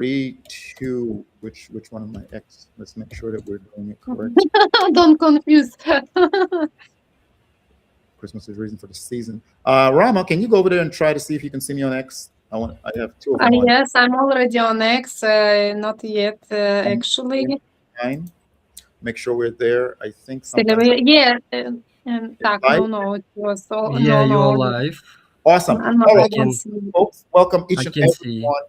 Three, two. Which one of my X? Let's make sure that we're doing it correct. Don't confuse. Christmas is the reason for the season. Rama, can you go over there and try to see if you can see me on X? I have two of them on. Yes, I'm already on X. Not yet, Um, actually. Fine. Make sure we're there. I think sometimes Celebrate. Yeah. it's Так, live. no, it was all, Yeah, you are no. live. Awesome. No, All I right, don't can see. folks. Welcome I each and can every see. one.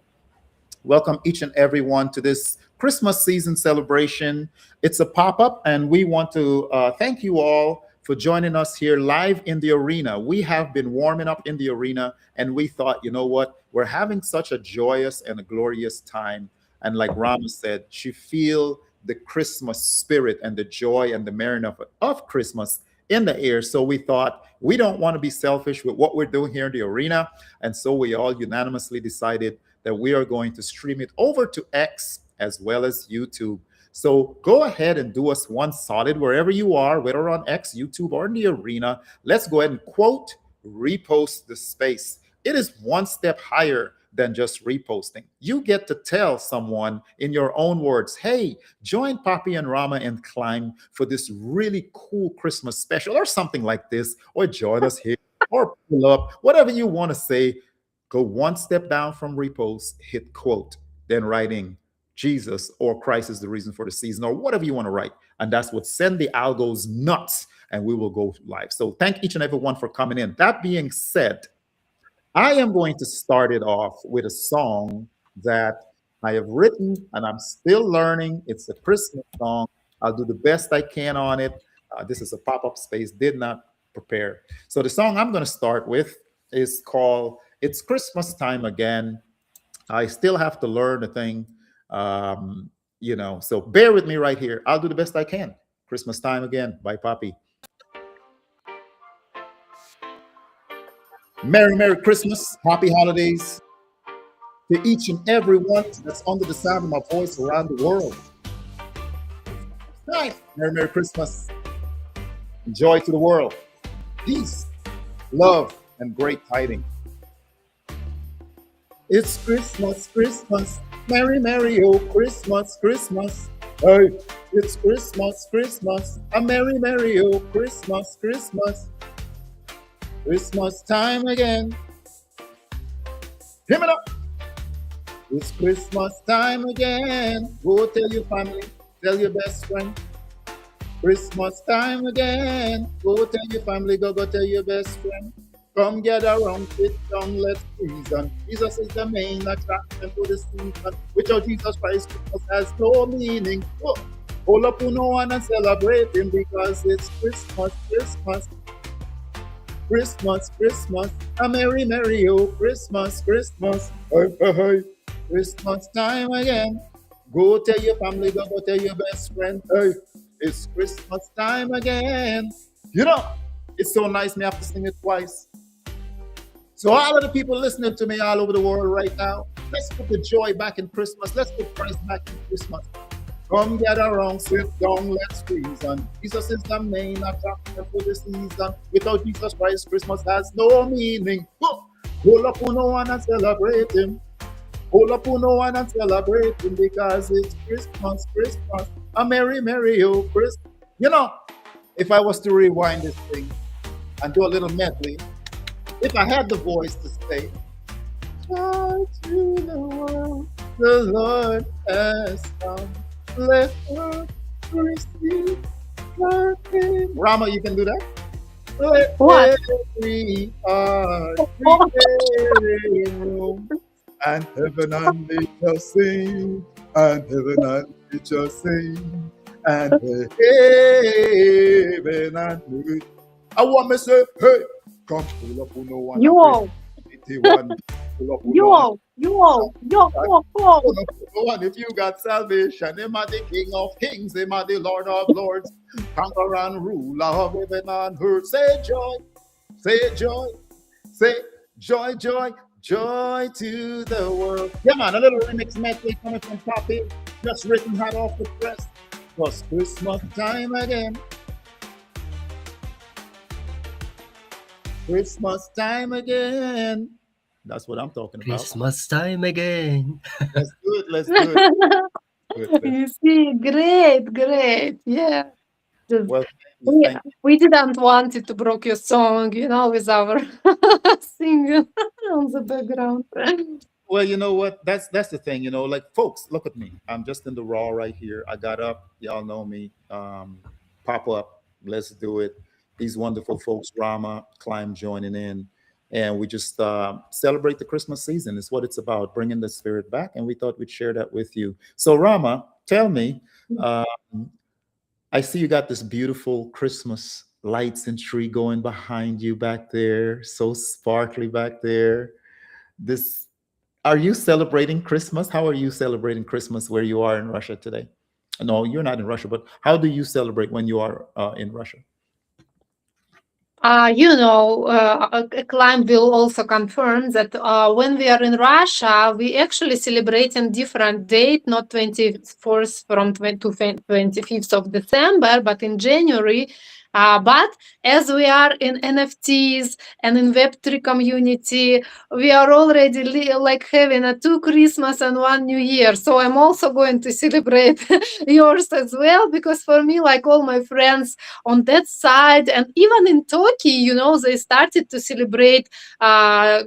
Welcome each and everyone to this Christmas season celebration. It's a pop up, and we want to thank you all for joining us here live in the arena. We have been warming up in the arena, and we thought, you know what? We're having such a joyous and a glorious time. And like Rama said, she feel the Christmas spirit and the joy and the merriment of Christmas in the air. So we thought we don't want to be selfish with what we're doing here in the arena. And so we all unanimously decided that we are going to stream it over to X as well as YouTube. So go ahead and do us one solid wherever you are, whether on X, YouTube, or in the arena. Let's go ahead and quote, repost the space. It is one step higher than just reposting. You get to tell someone in your own words, hey, join Poppy and Rama and Climb for this really cool Christmas special or something like this, or join us here, or pull up, whatever you want to say. Go one step down from repost, hit quote, then write in Jesus or Christ is the reason for the season, or whatever you want to write. And that's what send the algos nuts, and we will go live. So thank each and every one for coming in. That being said, I am going to start it off with a song that I have written and I'm still learning. It's a Christmas song. I'll do the best I can on it. This is a pop up space, did not prepare. So the song I'm going to start with is called It's Christmas Time Again. I still have to learn the thing, so bear with me right here. I'll do the best I can. Christmas Time Again by Poppy. Merry Christmas, happy holidays to each and every one that's under the sound of my voice around the world. Nice. Merry Christmas. Joy to the world. Peace, love, and great tidings. It's Christmas, Christmas. Merry, oh Christmas, Christmas. Hey, it's Christmas, Christmas. A merry, oh Christmas, Christmas. Christmas time again. Hear me up. It's Christmas time again. Go tell your family, tell your best friend. Christmas time again. Go tell your family, go tell your best friend. Come gather around, sit down, let's reason. Jesus is the main attraction to the season. Without Jesus Christ, Christmas has no meaning. Oh, hold up on no one and celebrate him because it's Christmas, Christmas. Christmas, Christmas, a merry, oh Christmas, Christmas, hey. Christmas time again. Go tell your family, go tell your best friend, hey, it's Christmas time again. You know, it's so nice me have to sing it twice. So all of the people listening to me all over the world right now, let's put the joy back in Christmas. Let's put Christ back in Christmas. Come gather around, sit down, let's reason. Jesus is the main attraction for the season. Without Jesus Christ, Christmas has no meaning. Hold up on no one and celebrate him. Hold up on no one and celebrate him because it's Christmas, Christmas. A merry, oh Christmas. You know, if I was to rewind this thing and do a little medley, if I had the voice to say, joy to the world, the Lord has come. Let us receive our King. Rama, you can do that? Let What? every heart prepare room, and heaven and nature sing, and heaven and nature sing, and heaven and earth. I want me to say, hey, come pull up on no one. Yo, Pull up on no one. One, if you got salvation, him are the King of Kings, him are the Lord of Lords, conqueror and ruler of heaven and earth. Say joy, say joy, joy to the world. Yeah, man, a little remix medley coming from Poppy, just written hot off the press. Cause Christmas time again. Christmas time again. That's what I'm talking about. Christmas time again. Let's do it. Let's do it. Good, good. You see, great, great. Yeah. Just, Well, we, thank you. we didn't want it to broke your song, with our singing on the background. Well, you know what? That's the thing. Like folks, look at me. I'm just in the raw right here. I got up. Y'all know me. Pop up. Let's do it. These wonderful folks, Rama, Climb joining in, and we just celebrate the Christmas season. It's what it's about, bringing the spirit back. And we thought we'd share that with you. So, Rama, tell me. Um, I see you got this beautiful Christmas lights and tree going behind you back there, so sparkly back there. This Are you celebrating Christmas? How are you celebrating Christmas where you are in Russia today? No, you're not in Russia, but how do you celebrate when you are in Russia? Climb will also confirm that when we are in Russia, we actually celebrate in different date, not 24th from 20 to 25th of December, but in January. But as we are in NFTs and in Web3 community, we are already like having a 2 Christmas and 1 New Year. So I'm also going to celebrate yours as well, because for me, like all my friends on that side, and even in Turkey, they started to celebrate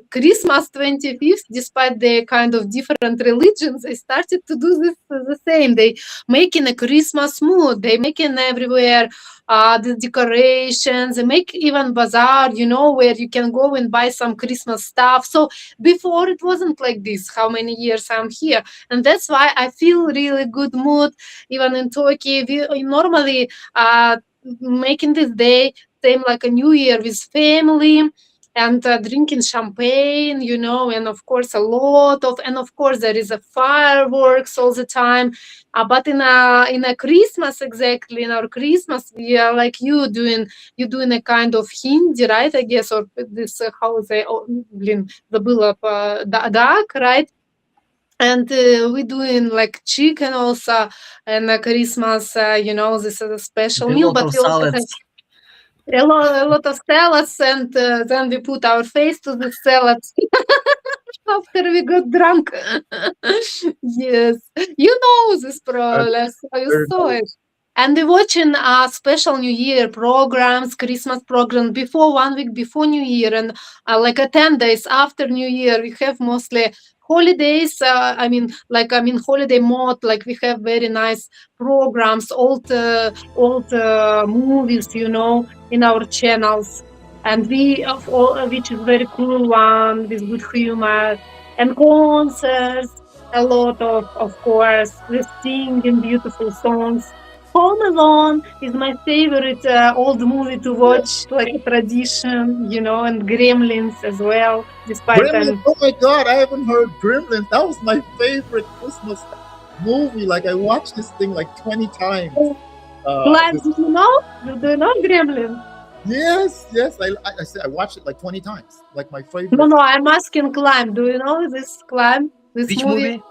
Christmas 25th, despite their kind of different religions. They started to do this the same. They making a Christmas mood. They making everywhere the decorations. They make even bazaar, where you can go and buy some Christmas stuff. So before it wasn't like this. How many years I'm here, and that's why I feel really good mood. Even in Turkey, we normally making this day same like a New Year with family and drinking champagne, and of course and of course there is a fireworks all the time. But in a Christmas, exactly in our Christmas, we are like you doing a kind of Hindi, right? I guess, or this how they забыла duck, right? And we doing like chicken also, and Christmas, this is a special A meal, lot but of we also have salads. a lot of salads, and then we put our face to the salads after we got drunk. Yes, you know this That's problem, so you very saw nice. it. And we're watching special New Year programs, Christmas programs before 1 week before New Year, and like 10 days after New Year, we have mostly holidays. Holiday mode. Like we have very nice programs, old movies, in our channels, and which is very cool one with good humor and concerts. A lot of course, we singing beautiful songs. Home Alone is my favorite old movie to Yeah. watch, like a tradition, and Gremlins as well. Despite Gremlins. Oh my God, I haven't heard Gremlins. That was my favorite Christmas movie. Like I watched this thing like 20 times. Clive, This, do you know? Do you know Gremlins? yes, yes. I said I watched it like 20 times. Like my No, favorite. no, I'm asking Climb. Do you know this Climb? This Which movie? movie?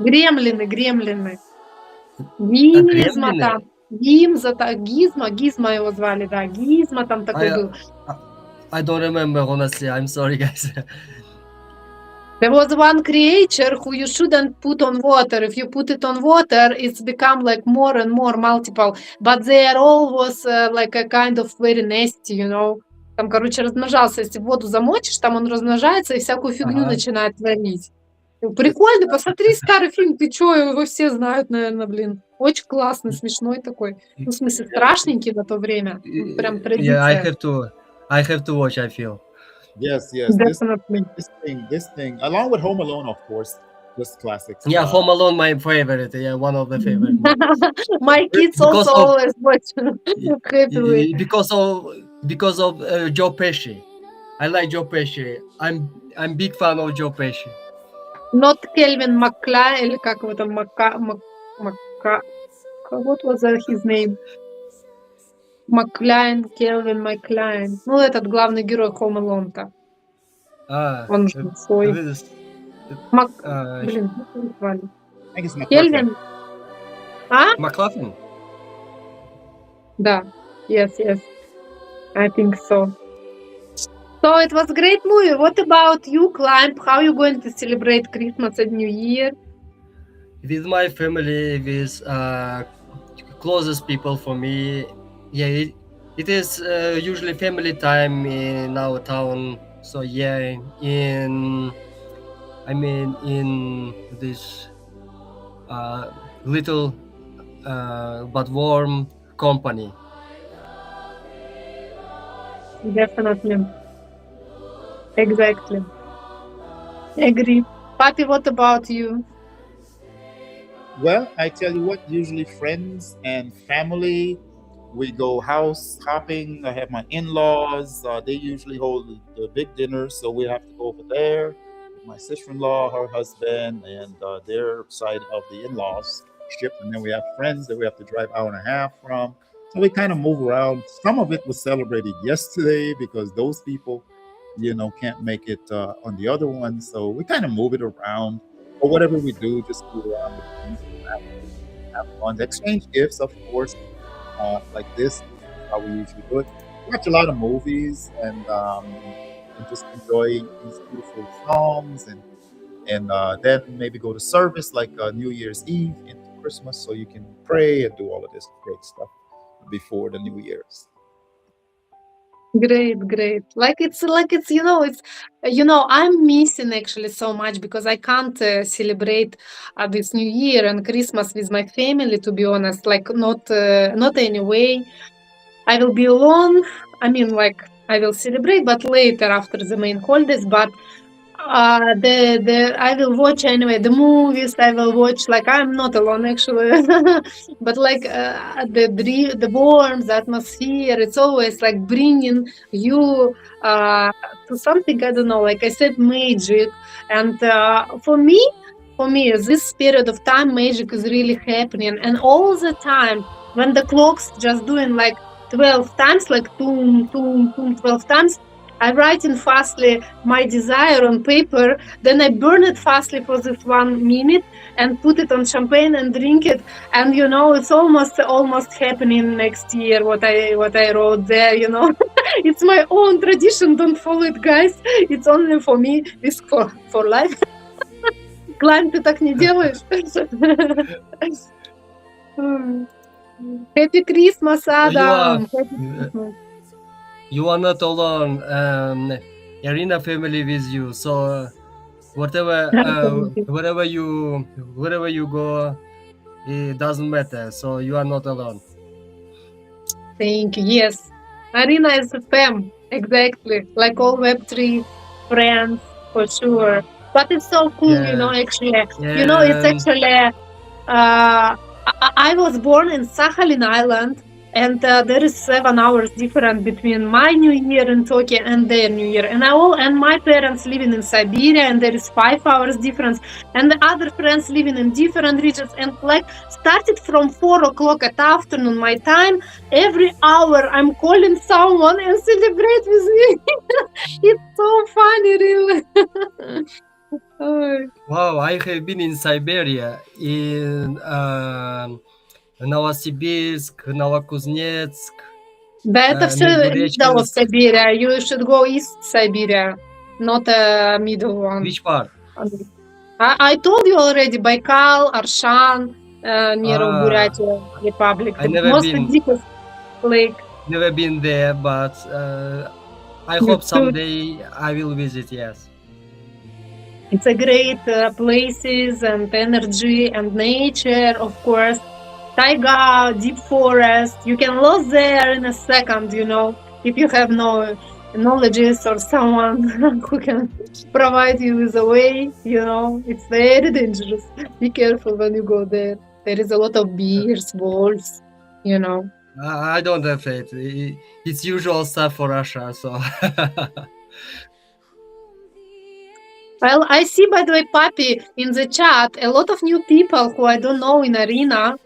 Гремлины. Гизма там. Gremlin. Гизма его звали, да. Гизма там такой I был. I don't remember, honestly. I'm sorry, guys. There was one creature who you shouldn't put on water. If you put it on water, it's become like more and more multiple. But they are all was like a kind of very nasty, Там, короче, размножался. Если в воду замочишь, там он размножается и всякую фигню Uh-huh. начинает творить. Прикольно, посмотри старый фильм. Ты чё, его все знают, наверное, блин. Очень классный, смешной такой. Ну, в смысле, страшненький на то время. Прям Yeah, I традиция. have to watch, I feel. Yes, yes. Definitely. This thing, along with Home Alone, of course, just classics. Yeah, Home Alone, my favorite. Yeah, one of the favorite movies. My kids Because also of- always watch happily. because of Joe Pesci. I like Joe Pesci. I'm big fan of Joe Pesci. Not Kelvin McClay, или как его там, what was his name? Kelvin McClane. Ну, этот главный герой Home Alone-то. Он же свой. This- Блин, как его звали? I think it's McClurkin. Кельвин? А? McLaughlin. Да. Yes. I think so. So it was great movie. What about you, Climb? How you going to celebrate Christmas and New Year? With my family, with closest people for me. Yeah, it is usually family time in our town. So yeah, in this uh, little but warm company. Definitely. Exactly. Agree. Patty, what about you? Well, I tell you what, usually friends and family, we go house hopping. I have my in laws. They usually hold the big dinner, so we have to go over there. My sister in law, her husband, and their side of the in laws ship. And then we have friends that we have to drive hour and a half from. So we kind of move around. Some of it was celebrated yesterday because those people, can't make it on the other one. So we kind of move it around. Or whatever we do, just do around with friends have fun. Exchange gifts, of course, like this. Is how we usually do it. Watch a lot of movies and just enjoy these beautiful songs and then maybe go to service like New Year's Eve into Christmas, so you can pray and do all of this great stuff before the New Year's. Great, great. It's I'm missing actually so much because I can't celebrate this New Year and Christmas with my family. To be honest, like not anyway. I will be alone. I mean, like I will celebrate, but later after the main holidays. But the I will watch anyway the movies. I will watch like I'm not alone actually, but like the warmth, the atmosphere. It's always like bringing you to something I don't know. Like I said, magic. And for me, this period of time, magic is really happening, and all the time when the clocks just doing like 12 times, like boom, boom, boom, 12 times. I write in fastly my desire on paper, then I burn it fastly for this 1 minute and put it on champagne and drink it. And it's almost happening next year. What I wrote there, it's my own tradition. Don't follow it, guys. It's only for me. It's for life. Клайм, ты так не делаешь? Happy Christmas, Adam. Happy Christmas. You are not alone. Irina family with you. So whatever, wherever you go, it doesn't matter. So you are not alone. Thank you. Yes, Arena is a fam. Exactly, like all Web3 friends for sure. But it's so cool, actually. It's actually. I was born in Sakhalin Island, and there is 7 hours difference between my New Year in Tokyo and their New Year. And my parents living in Siberia, and there is 5 hours difference. And the other friends living in different regions. And like started from 4 o'clock at afternoon my time, every hour I'm calling someone and celebrate with me. It's so funny, really. Wow, I have been in Siberia, in Novosibirsk, Novokuznetsk. Да, это все middle of Siberia. You should go East Siberia, not a middle one. Which part? I told you already, Baikal, Arshan, near Buryatia Republic. I The never most been. deepest lake. Never been there, but I You hope should. someday I will visit. Yes. It's a great places and energy and nature, of course. Taiga, deep forest. You can lose there in a second, if you have no knowledge or someone who can provide you with a way, it's very dangerous. Be careful when you go there. There is a lot of bears, wolves, I don't have it. It's usual stuff for Russia. So Well, I see, by the way, Papi, in the chat, a lot of new people who I don't know in Arena,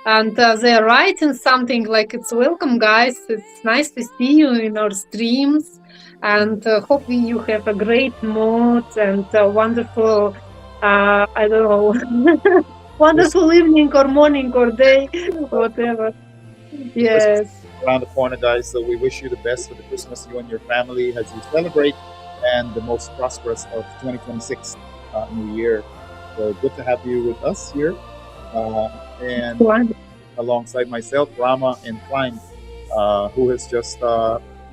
and they're writing something like, it's welcome, guys. It's nice to see you in our streams, and hopefully you have a great mood and wonderful, I don't know, wonderful evening or morning or day, whatever. Yes. around the corner, guys. So we wish you the best for the Christmas, you and your family, as you celebrate, and the most prosperous of 2026 New Year. So good to have you with us here, and alongside myself, Rama and Klein, who has just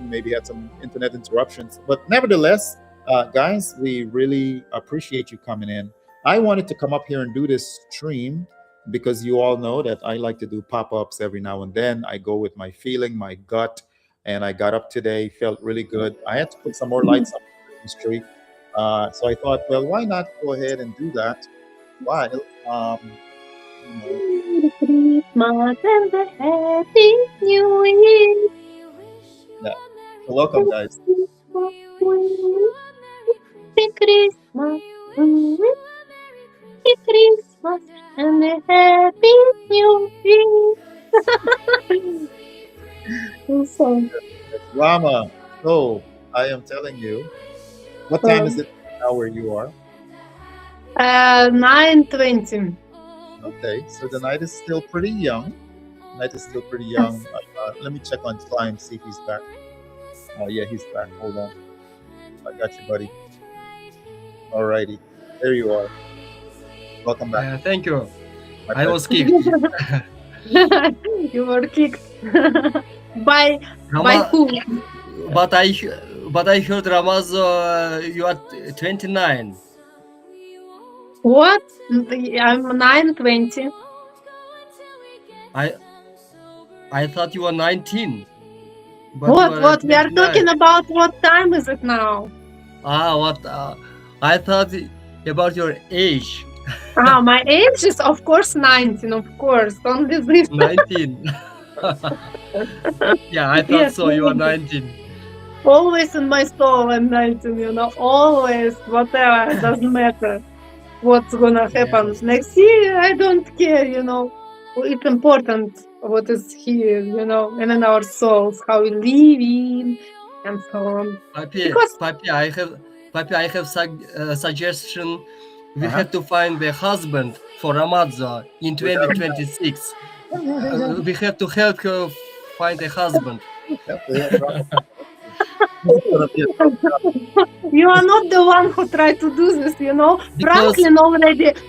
maybe had some internet interruptions. But nevertheless, guys, we really appreciate you coming in. I wanted to come up here and do this stream because you all know that I like to do pop ups every now and then. I go with my feeling, my gut, and I got up today, felt really good. I had to put some more lights on the Christmas tree. So I thought, well, why not go ahead and do that while, you know, Merry Christmas and a Happy New Year. yeah. So welcome, guys. Merry Christmas. Merry Christmas and a Happy New Year. So, Rama. So I am telling you, what time is it now where you are? 9:20. Okay, so the night is still pretty young. Night is still pretty young. Let me check on Klein, see if he's back. Yeah, he's back. Hold on. I got you, buddy. Alrighty. There you are. Welcome back. Thank you. My I pleasure. was kicked. You were kicked. By Rama, who? but I heard Ramazo, you are 29. What? I'm 9:20. I thought you were 19. But What? We are 29. talking about what time is it now? What? I thought about your age. My age is of course 19, of course. Don't believe. 19. Yeah, I thought Yes, so. You are 19. 19. Always in my soul I'm 19, always, whatever, it doesn't matter what's gonna happen Yes. next year. I don't care, It's important what is here, and in our souls, how we live in, and so on. Because Papi, I have suggestion. We Uh-huh. have to find a husband for Ramazo in 2026. We have to help her find a husband. you are not the one who tried to do this, Because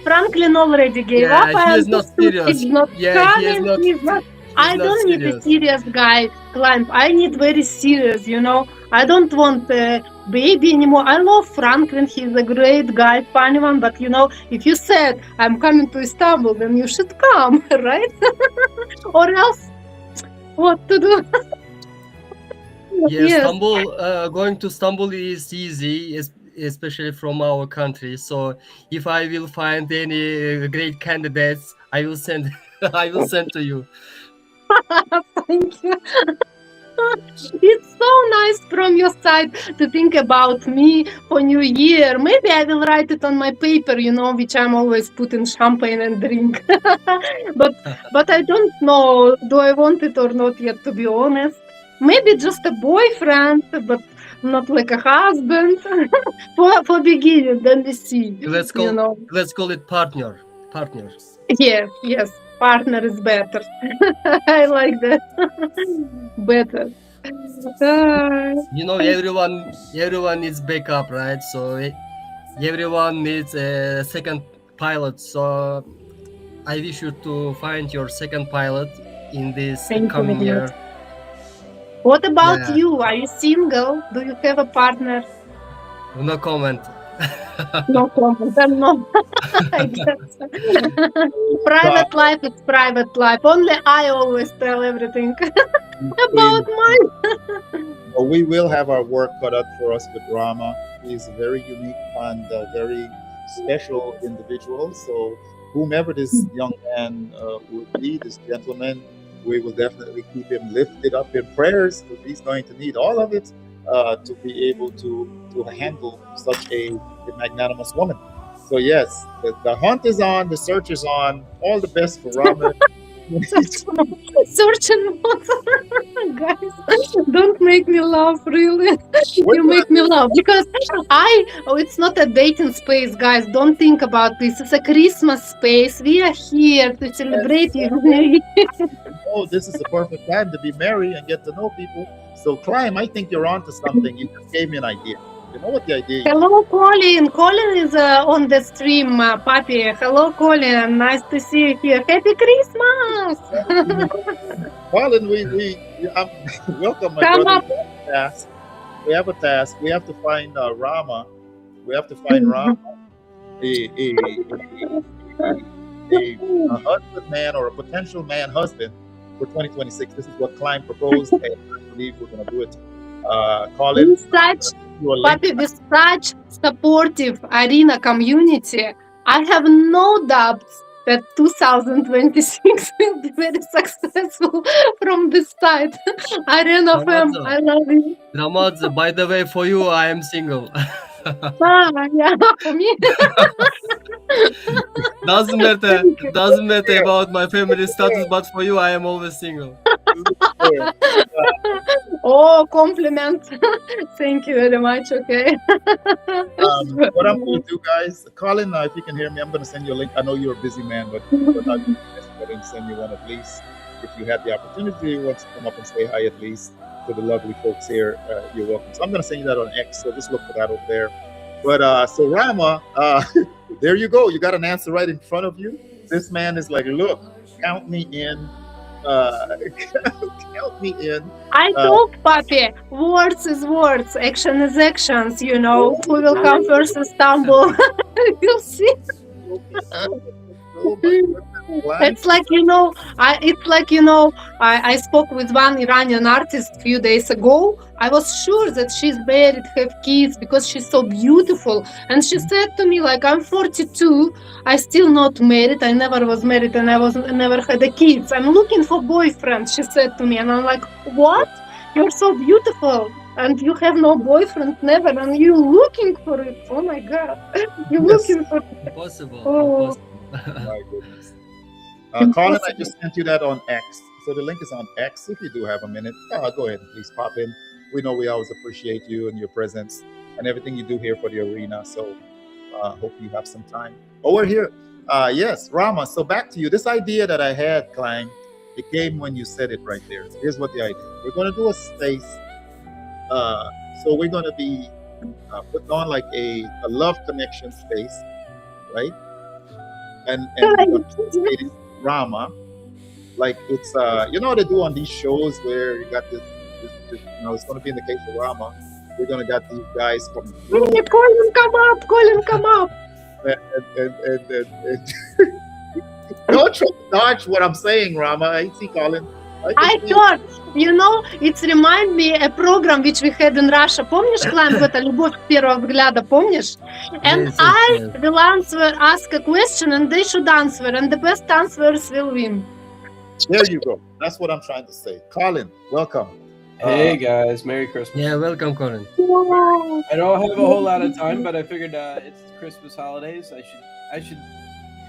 Franklin already gave up. yeah, I he is not understood serious. he's not Yeah, he is coming. not. He's not. He's I not don't need a serious. serious guy, Climb. I need very serious, I don't want a baby anymore. I love Franklin. He's a great guy, funny one. But, if you said, I'm coming to Istanbul, then you should come, right? Or else, what to do? Yeah, Yes. going to Istanbul is easy, especially from our country. So if I will find any great candidates, I will send. I will send to you. Thank you. It's so nice from your side to think about me for New Year. Maybe I will write it on my paper, which I'm always putting champagne and drink. but I don't know. Do I want it or not yet, to be honest? Maybe just a boyfriend, but not like a husband. for beginning, then we see. Let's call it partner. Partner. Yes. Partner is better. I like that. Better. Everyone needs backup, right? So everyone needs a second pilot. So I wish you to find your second pilot in this Thank you coming very year. much. What about Yeah. you? Are you single? Do you have a partner? No comment. No comment. Then no. I guess. Private life is private life. Only I always tell everything about mine. Well, we will have our work cut out for us with Rama. He's a very unique and very special individual. So, whomever this young man would be, this gentleman, we will definitely keep him lifted up in prayers because he's going to need all of it to be able to handle such a magnanimous woman. So, yes, the hunt is on, the search is on. All the best for Rama. Certain guys, don't make me laugh, really. We're You gonna make me laugh because it's not a dating space, guys. Don't think about this. It's a Christmas space. We are here to celebrate you. oh, this is the perfect time to be merry and get to know people. So, Climb, I think you're onto something. You just gave me an idea. You know what the idea is? Hello, Colin. Colin is on the stream, Papi. Hello, Colin. Nice to see you here. Happy Christmas. Colin, welcome, my Come brother. up. We have a task. We have to find Rama. We have to find Rama, a, a husband man or a potential man husband for 2026. This is what Klein proposed, and I believe we're going to do it. Colin, Papi, with such supportive arena community, I have no doubts that 2026 will be very successful from this side. Arena fam, I love you. Ramaz, by the way, for you, I am single. Yeah, for me. Doesn't matter about my family status, but for you, I am always single. Oh, compliment. Thank you very much. Okay. What I'm going to do, guys, Colin, if you can hear me, I'm going to send you a link. I know you're a busy man, but I'm going to send you one at least. If you had the opportunity, you want to come up and say hi at least to the lovely folks here, you're welcome. So I'm going to send you that on X, so just look for that over there. But so Rama, there you go. You got an answer right in front of you. This man is like, look, count me in. Count me in. I told Papi, words is words, action is actions. You know, who will come first Istanbul? You'll see. It's like I spoke with one Iranian artist a few days ago. I was sure that she's married, have kids because she's so beautiful. And she said to me, like, I'm 42, I still not married. I never was married and never had a kids. I'm looking for boyfriend, she said to me. And I'm like, what? You're so beautiful. And you have no boyfriend, never, and you're looking for it. Oh my God. You're looking for it. Impossible. Oh. Impossible. My goodness. Colin, I just sent you that on X. So the link is on X. If you do have a minute, go ahead and please pop in. We know we always appreciate you and your presence and everything you do here for the arena. So hope you have some time. Oh, we're here. Yes, Rama. So back to you. This idea that I had, Klein, it came when you said it right there. Here's what the idea. We're going to do a space. So we're going to be putting on like a love connection space, right? And Rama, like it's you know what they do on these shows where you got this you know, it's going to be in the case of Rama. We're going to got these guys coming through. Colin, come up. And don't try to dodge what I'm saying, Rama. I see, Colin. I thought, you know, it reminds me a program which we had in Russia. Помнишь, Клайм, это «Любовь с первого взгляда», помнишь? And I will ask a question and they should answer, and the best answers will win. There you go. That's what I'm trying to say. Colin, welcome. Hey guys, Merry Christmas. Yeah, welcome, Colin. I don't have a whole lot of time, but I figured it's Christmas holidays. I should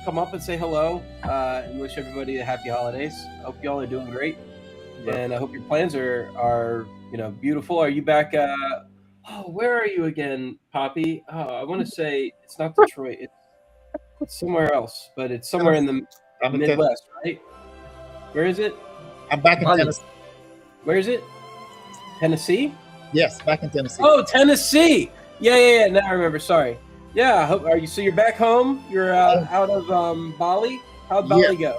come up and say hello and wish everybody a happy holidays. I hope y'all are doing great, and I hope your plans are beautiful. Are you back? Where are you again, Poppy? I want to say it's not Detroit. It's somewhere else, but it's somewhere in the Midwest, right? Where is it? I'm back in Tennessee. Where is it? Tennessee? Yes, back in Tennessee. Oh, Tennessee! Yeah. Now I remember. Sorry. Yeah. So you're back home? You're out of Bali? How'd Bali go?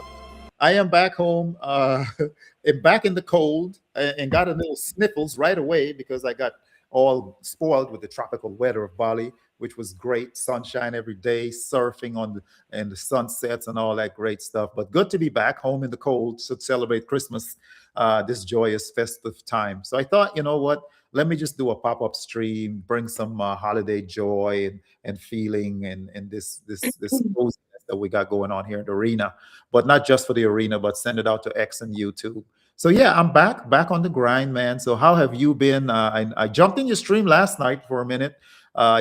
I am back home. And back in the cold, and got a little sniffles right away because I got all spoiled with the tropical weather of Bali, which was great. Sunshine every day, surfing and the sunsets and all that great stuff. But good to be back home in the cold to celebrate Christmas, this joyous festive time. So I thought, you know what? Let me just do a pop-up stream, bring some holiday joy and feeling and this coziness that we got going on here in the arena, but not just for the arena, but send it out to X and YouTube. So yeah, I'm back on the grind, man. So how have you been? I jumped in your stream last night for a minute.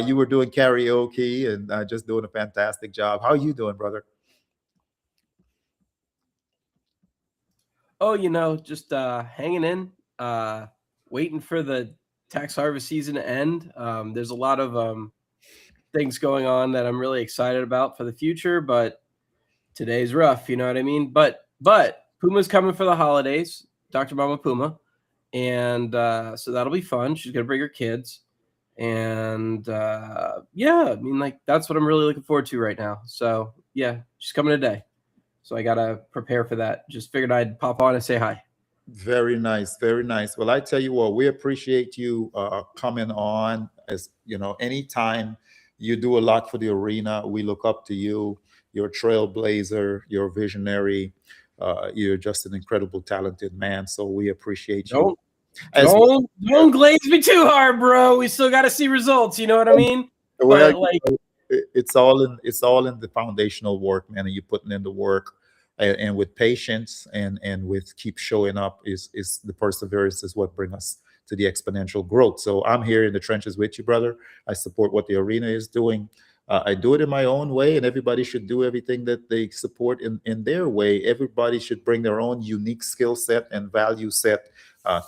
You were doing karaoke and just doing a fantastic job. How are you doing, brother? Oh, just hanging in, waiting for the tax harvest season to end. There's a lot of things going on that I'm really excited about for the future, but today's rough, you know what I mean? But Puma's coming for the holidays, Dr. Mama Puma, and so that'll be fun. She's gonna bring her kids, and yeah, I mean, like, that's what I'm really looking forward to right now. So yeah, she's coming today, so I gotta prepare for that. Just figured I'd pop on and say hi. Very nice, very nice. Well, I tell you what, we appreciate you coming on. As you know, anytime you do a lot for the arena, we look up to you. You're a trailblazer, you're a visionary, you're just an incredible, talented man. So we appreciate you. Don't glaze me too hard, bro. We still got to see results. You know what I mean? Well, But, like, it's all in the foundational work, man, and you're putting in the work, and with patience and with keep showing up is the perseverance is what bring us to the exponential growth. So I'm here in the trenches with you, brother. I support what the arena is doing. I do it in my own way, and everybody should do everything that they support in their way. Everybody should bring their own unique skill set and value set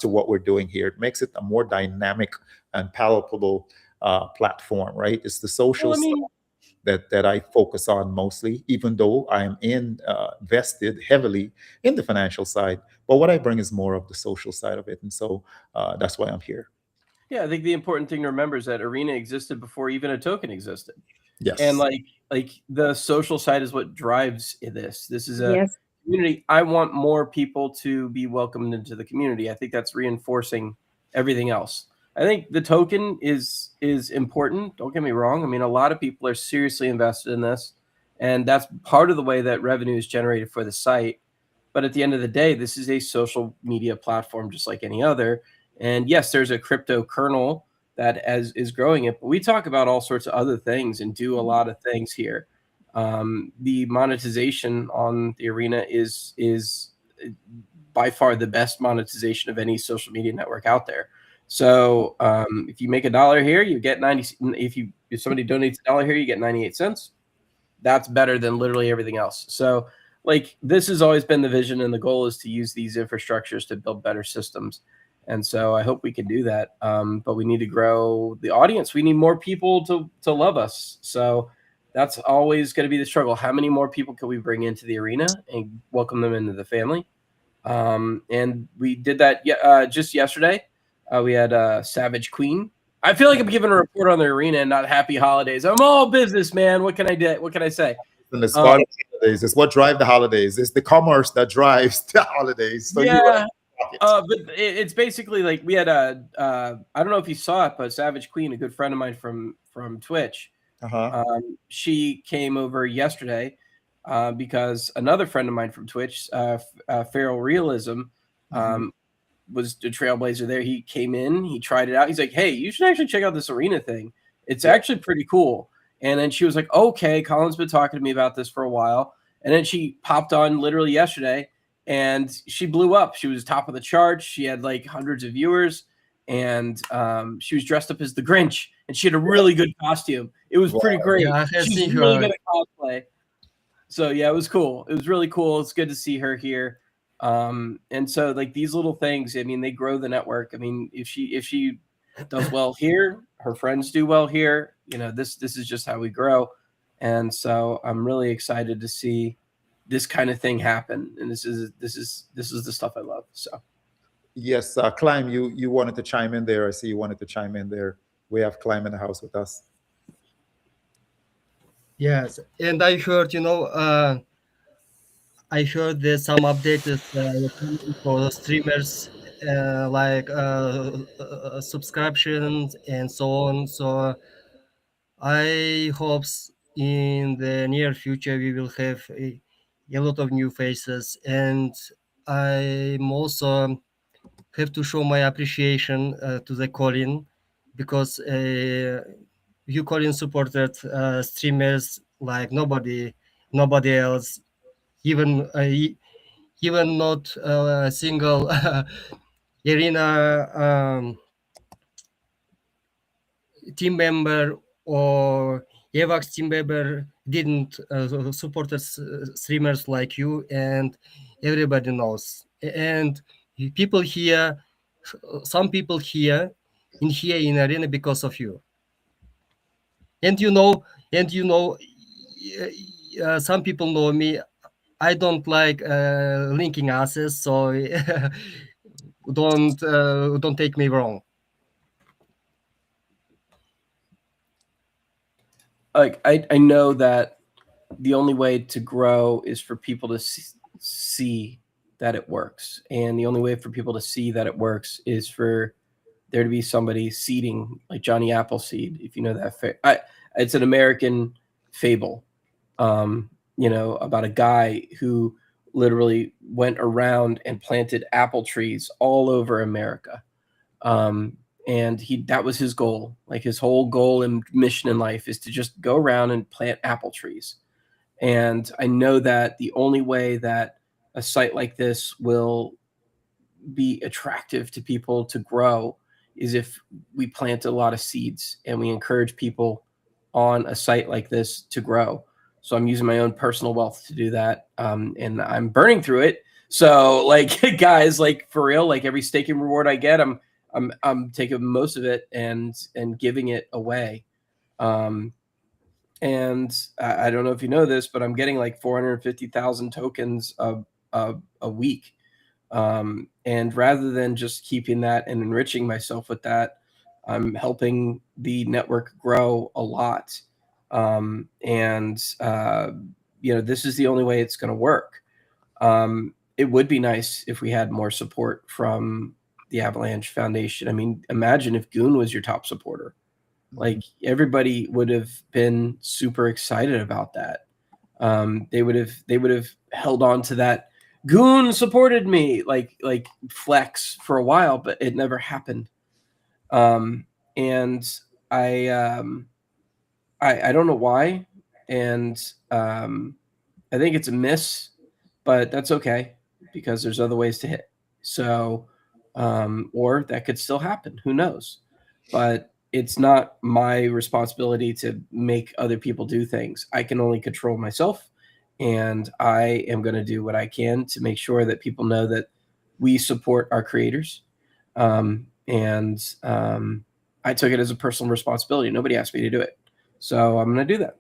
to what we're doing here. It makes it a more dynamic and palatable platform, right? It's the social well, I mean, that I focus on mostly, even though I am invested heavily in the financial side. But what I bring is more of the social side of it, and so that's why I'm here. yeah, I think the important thing to remember is that Arena existed before even a token existed. Yes, And like the social side is what drives this. This is a Yes. community. I want more people to be welcomed into the community. I think that's reinforcing everything else. I think the token is important. Don't get me wrong. I mean, a lot of people are seriously invested in this, and that's part of the way that revenue is generated for the site. But at the end of the day, this is a social media platform just like any other. And yes, there's a crypto kernel that is growing it, but we talk about all sorts of other things and do a lot of things here. The monetization on the arena is by far the best monetization of any social media network out there. So if you make $1 here, you get 90. If somebody donates $1 here, you get 98 cents. That's better than literally everything else. So like this has always been the vision, and the goal is to use these infrastructures to build better systems. And so I hope we can do that. But we need to grow the audience. We need more people to love us. So that's always going to be the struggle. How many more people can we bring into the arena and welcome them into the family? And we did that just yesterday. We had Savage Queen. I feel like I'm giving a report on the arena and not happy holidays. I'm all business, man. What can I do? What can I say? and the start of the holidays is what drive the holidays. It's the commerce that drives the holidays. So yeah. But it's basically like we had I don't know if you saw it, but Savage Queen, a good friend of mine from Twitch, she came over yesterday because another friend of mine from Twitch, Feral Realism, was a trailblazer there. He came in, he tried it out. He's like, hey, you should actually check out this arena thing. It's actually pretty cool. And then she was like, okay, Colin's been talking to me about this for a while. And then she popped on literally yesterday, and she blew up. She was top of the charts. She had like hundreds of viewers, and she was dressed up as the Grinch, and she had a really good costume. It was pretty great. Yeah, I have She's seen really her. good at cosplay. So yeah, it was cool. It was really cool. It's good to see her here. And so like these little things, I mean, they grow the network. I mean, if she does well here, her friends do well here. You know, this is just how we grow. And so I'm really excited to see this kind of thing happen. And this is the stuff I love. So yes, Climb, you wanted to chime in there. I see you wanted to chime in there. We have Climb in the house with us. Yes, and I heard, I heard there's some updates for streamers, like subscriptions and so on. So I hope in the near future we will have a lot of new faces, and I'm also have to show my appreciation to the Colin, because you Colin supported streamers like nobody else, even even not a single arena team member or Evax team member didn't support us streamers like you, and everybody knows. and people here, some people here in Arena because of you. And some people know me. I don't like linking assets, so don't take me wrong. Like I know that the only way to grow is for people to see that it works, and the only way for people to see that it works is for there to be somebody seeding, like Johnny Appleseed, if you know that. It's an American fable, about a guy who literally went around and planted apple trees all over America. And that was his goal. Like, his whole goal and mission in life is to just go around and plant apple trees. And I know that the only way that a site like this will be attractive to people to grow is if we plant a lot of seeds and we encourage people on a site like this to grow. So I'm using my own personal wealth to do that. And I'm burning through it. So, like, guys, like, for real, like, every stake and reward I get, I'm taking most of it and giving it away. And I don't know if you know this, but I'm getting like 450,000 tokens a week. And rather than just keeping that and enriching myself with that, I'm helping the network grow a lot. This is the only way it's going to work. It would be nice if we had more support from the Avalanche Foundation. I mean, imagine if Goon was your top supporter. Like, everybody would have been super excited about that. They would have held on to that Goon supported me like flex for a while, but it never happened. And I don't know why, and I think it's a miss, but that's okay because there's other ways to hit. So, or that could still happen. Who knows? But it's not my responsibility to make other people do things. I can only control myself, and I am going to do what I can to make sure that people know that we support our creators. I took it as a personal responsibility. Nobody asked me to do it. So I'm going to do that.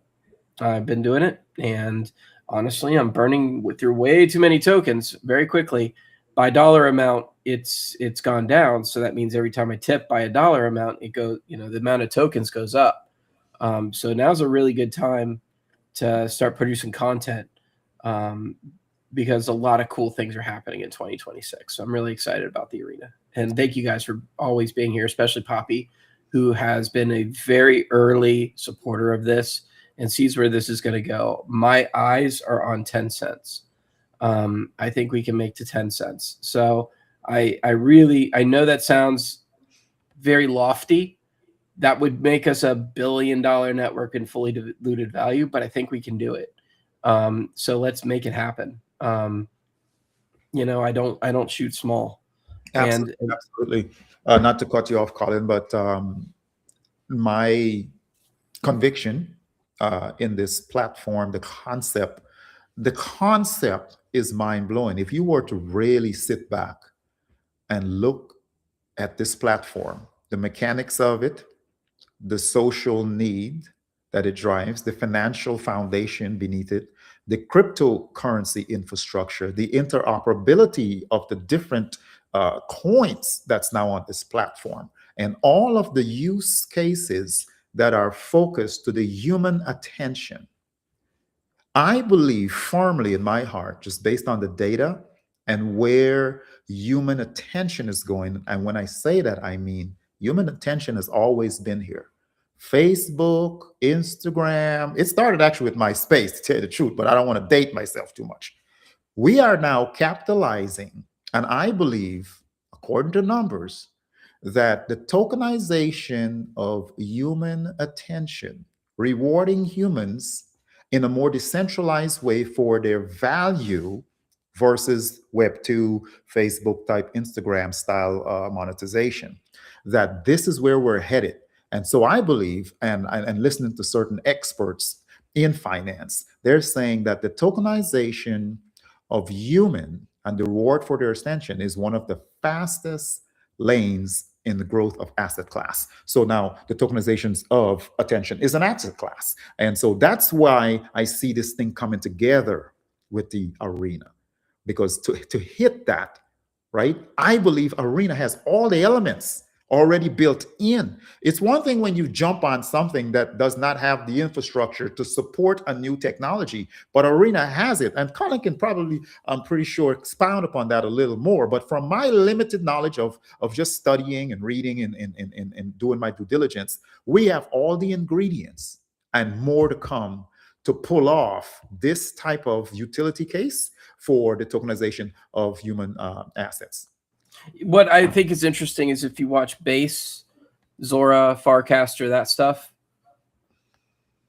I've been doing it. And honestly, I'm burning through way too many tokens very quickly. By dollar amount, it's gone down. So that means every time I tip by a dollar amount, it goes, the amount of tokens goes up. So now's a really good time to start producing content, because a lot of cool things are happening in 2026. So I'm really excited about the arena. And thank you guys for always being here, especially Poppy, who has been a very early supporter of this and sees where this is going to go. My eyes are on 10 cents. I think we can make to 10 cents. So I know that sounds very lofty. That would make us $1 billion network in fully diluted value, but I think we can do it. So let's make it happen. I don't shoot small. Absolutely. Not to cut you off, Colin, but my conviction in this platform, the concept is mind-blowing. If you were to really sit back and look at this platform, the mechanics of it, the social need that it drives, the financial foundation beneath it, the cryptocurrency infrastructure, the interoperability of the different coins that's now on this platform, and all of the use cases that are focused to the human attention. I believe firmly in my heart, just based on the data and where human attention is going. And when I say that, I mean human attention has always been here. Facebook, Instagram, it started actually with MySpace, to tell you the truth, but I don't want to date myself too much. We are now capitalizing, and I believe, according to numbers, that the tokenization of human attention, rewarding humans in a more decentralized way for their value versus Web2, Facebook type, Instagram style monetization, that this is where we're headed. And so I believe, and listening to certain experts in finance, they're saying that the tokenization of human and the reward for their extension is one of the fastest lanes in the growth of asset class. So now the tokenizations of attention is an asset class. And so that's why I see this thing coming together with the arena. Because to hit that, right, I believe arena has all the elements already built in. It's one thing when you jump on something that does not have the infrastructure to support a new technology, but arena has it. And Colin can probably, I'm pretty sure, expound upon that a little more. But from my limited knowledge of just studying and reading and doing my due diligence, we have all the ingredients and more to come to pull off this type of utility case for the tokenization of human assets. What I think is interesting is if you watch Base, Zora, Farcaster, that stuff,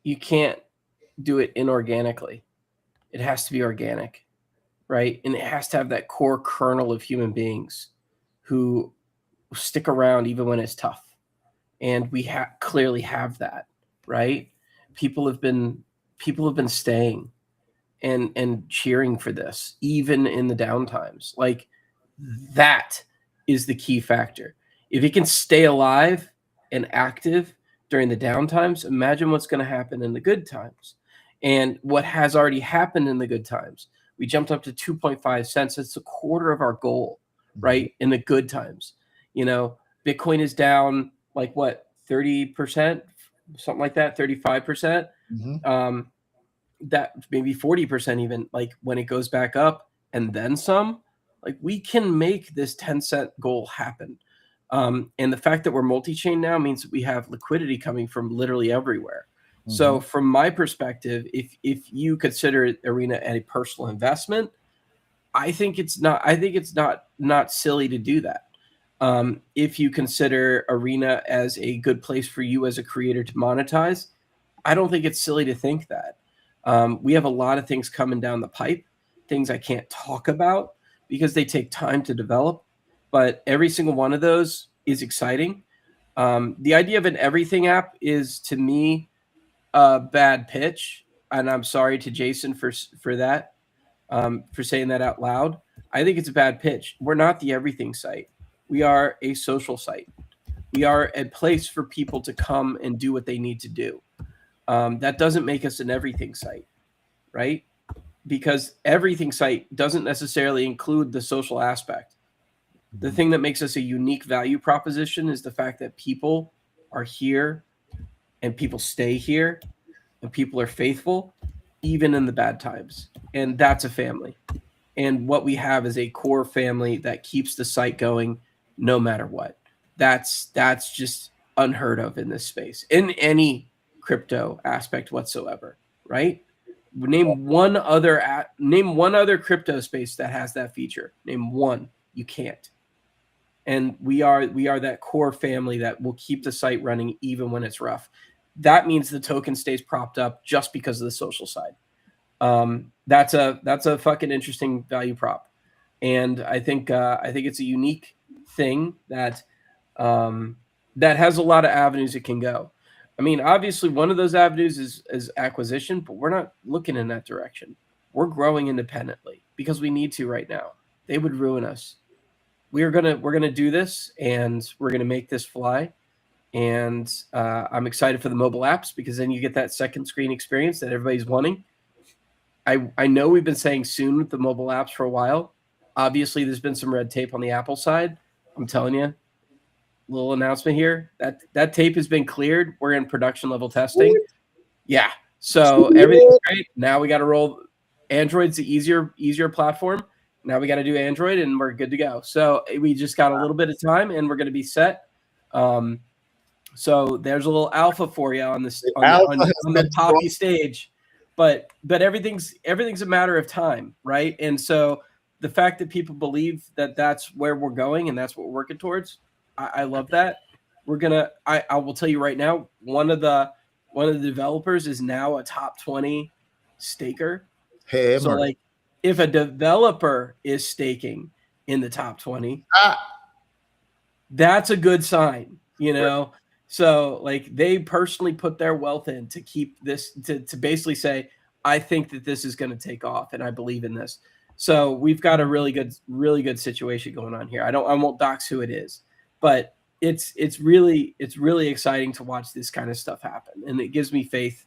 you can't do it inorganically. It has to be organic, right? And it has to have that core kernel of human beings who stick around even when it's tough. And we clearly have that, right? People have been staying and cheering for this, even in the downtimes. Like, that is the key factor. If it can stay alive and active during the downtimes, imagine what's going to happen in the good times. And what has already happened in the good times. We jumped up to 2.5 cents. It's a quarter of our goal, right? In the good times. You know, Bitcoin is down like what, 30%, something like that, 35%. That maybe 40% even, like when it goes back up and then some. Like, we can make this 10-cent goal happen. And the fact that we're multi-chain now means that we have liquidity coming from literally everywhere. So from my perspective, if you consider Arena a personal investment, I think it's not silly to do that. If you consider Arena as a good place for you as a creator to monetize, I don't think it's silly to think that. We have a lot of things coming down the pipe, things I can't talk about, because they take time to develop, but every single one of those is exciting. The idea of an everything app is, to me, a bad pitch, and I'm sorry to Jason for that, for saying that out loud. I think it's a bad pitch. We're not the everything site. We are a social site. We are a place for people to come and do what they need to do. That doesn't make us an everything site, right? Because everything site doesn't necessarily include the social aspect. The thing that makes us a unique value proposition is the fact that people are here and people stay here and people are faithful, even in the bad times. And that's a family. And what we have is a core family that keeps the site going no matter what. That's just unheard of in this space, in any crypto aspect whatsoever, right? Name one other crypto space that has that feature. Name one. You can't. And we are that core family that will keep the site running even when it's rough. That means the token stays propped up just because of the social side. That's a fucking interesting value prop, and I think it's a unique thing that has a lot of avenues it can go. I mean, obviously, one of those avenues is acquisition, but we're not looking in that direction. We're growing independently because we need to right now. They would ruin us. We're gonna do this, and we're gonna make this fly. And I'm excited for the mobile apps, because then you get that second screen experience that everybody's wanting. I know we've been saying soon with the mobile apps for a while. Obviously, there's been some red tape on the Apple side. I'm telling you. Little announcement here, that tape has been cleared. We're in production level testing. Yeah, so everything's great. Now we got to roll. Android's the easier platform. Now we got to do Android, and we're good to go. So we just got a little bit of time, and we're going to be set. So there's a little alpha for you on this on the poppy stage, but everything's a matter of time, right? And so the fact that people believe that that's where we're going and that's what we're working towards, I love that. I will tell you right now, one of the developers is now a top 20 staker. Hey, so like, if a developer is staking in the top 20, that's a good sign, you know? Right. So like, they personally put their wealth in to keep this, to basically say, I think that this is going to take off, and I believe in this. So we've got a really good situation going on here. I won't dox who it is, but it's really exciting to watch this kind of stuff happen, and it gives me faith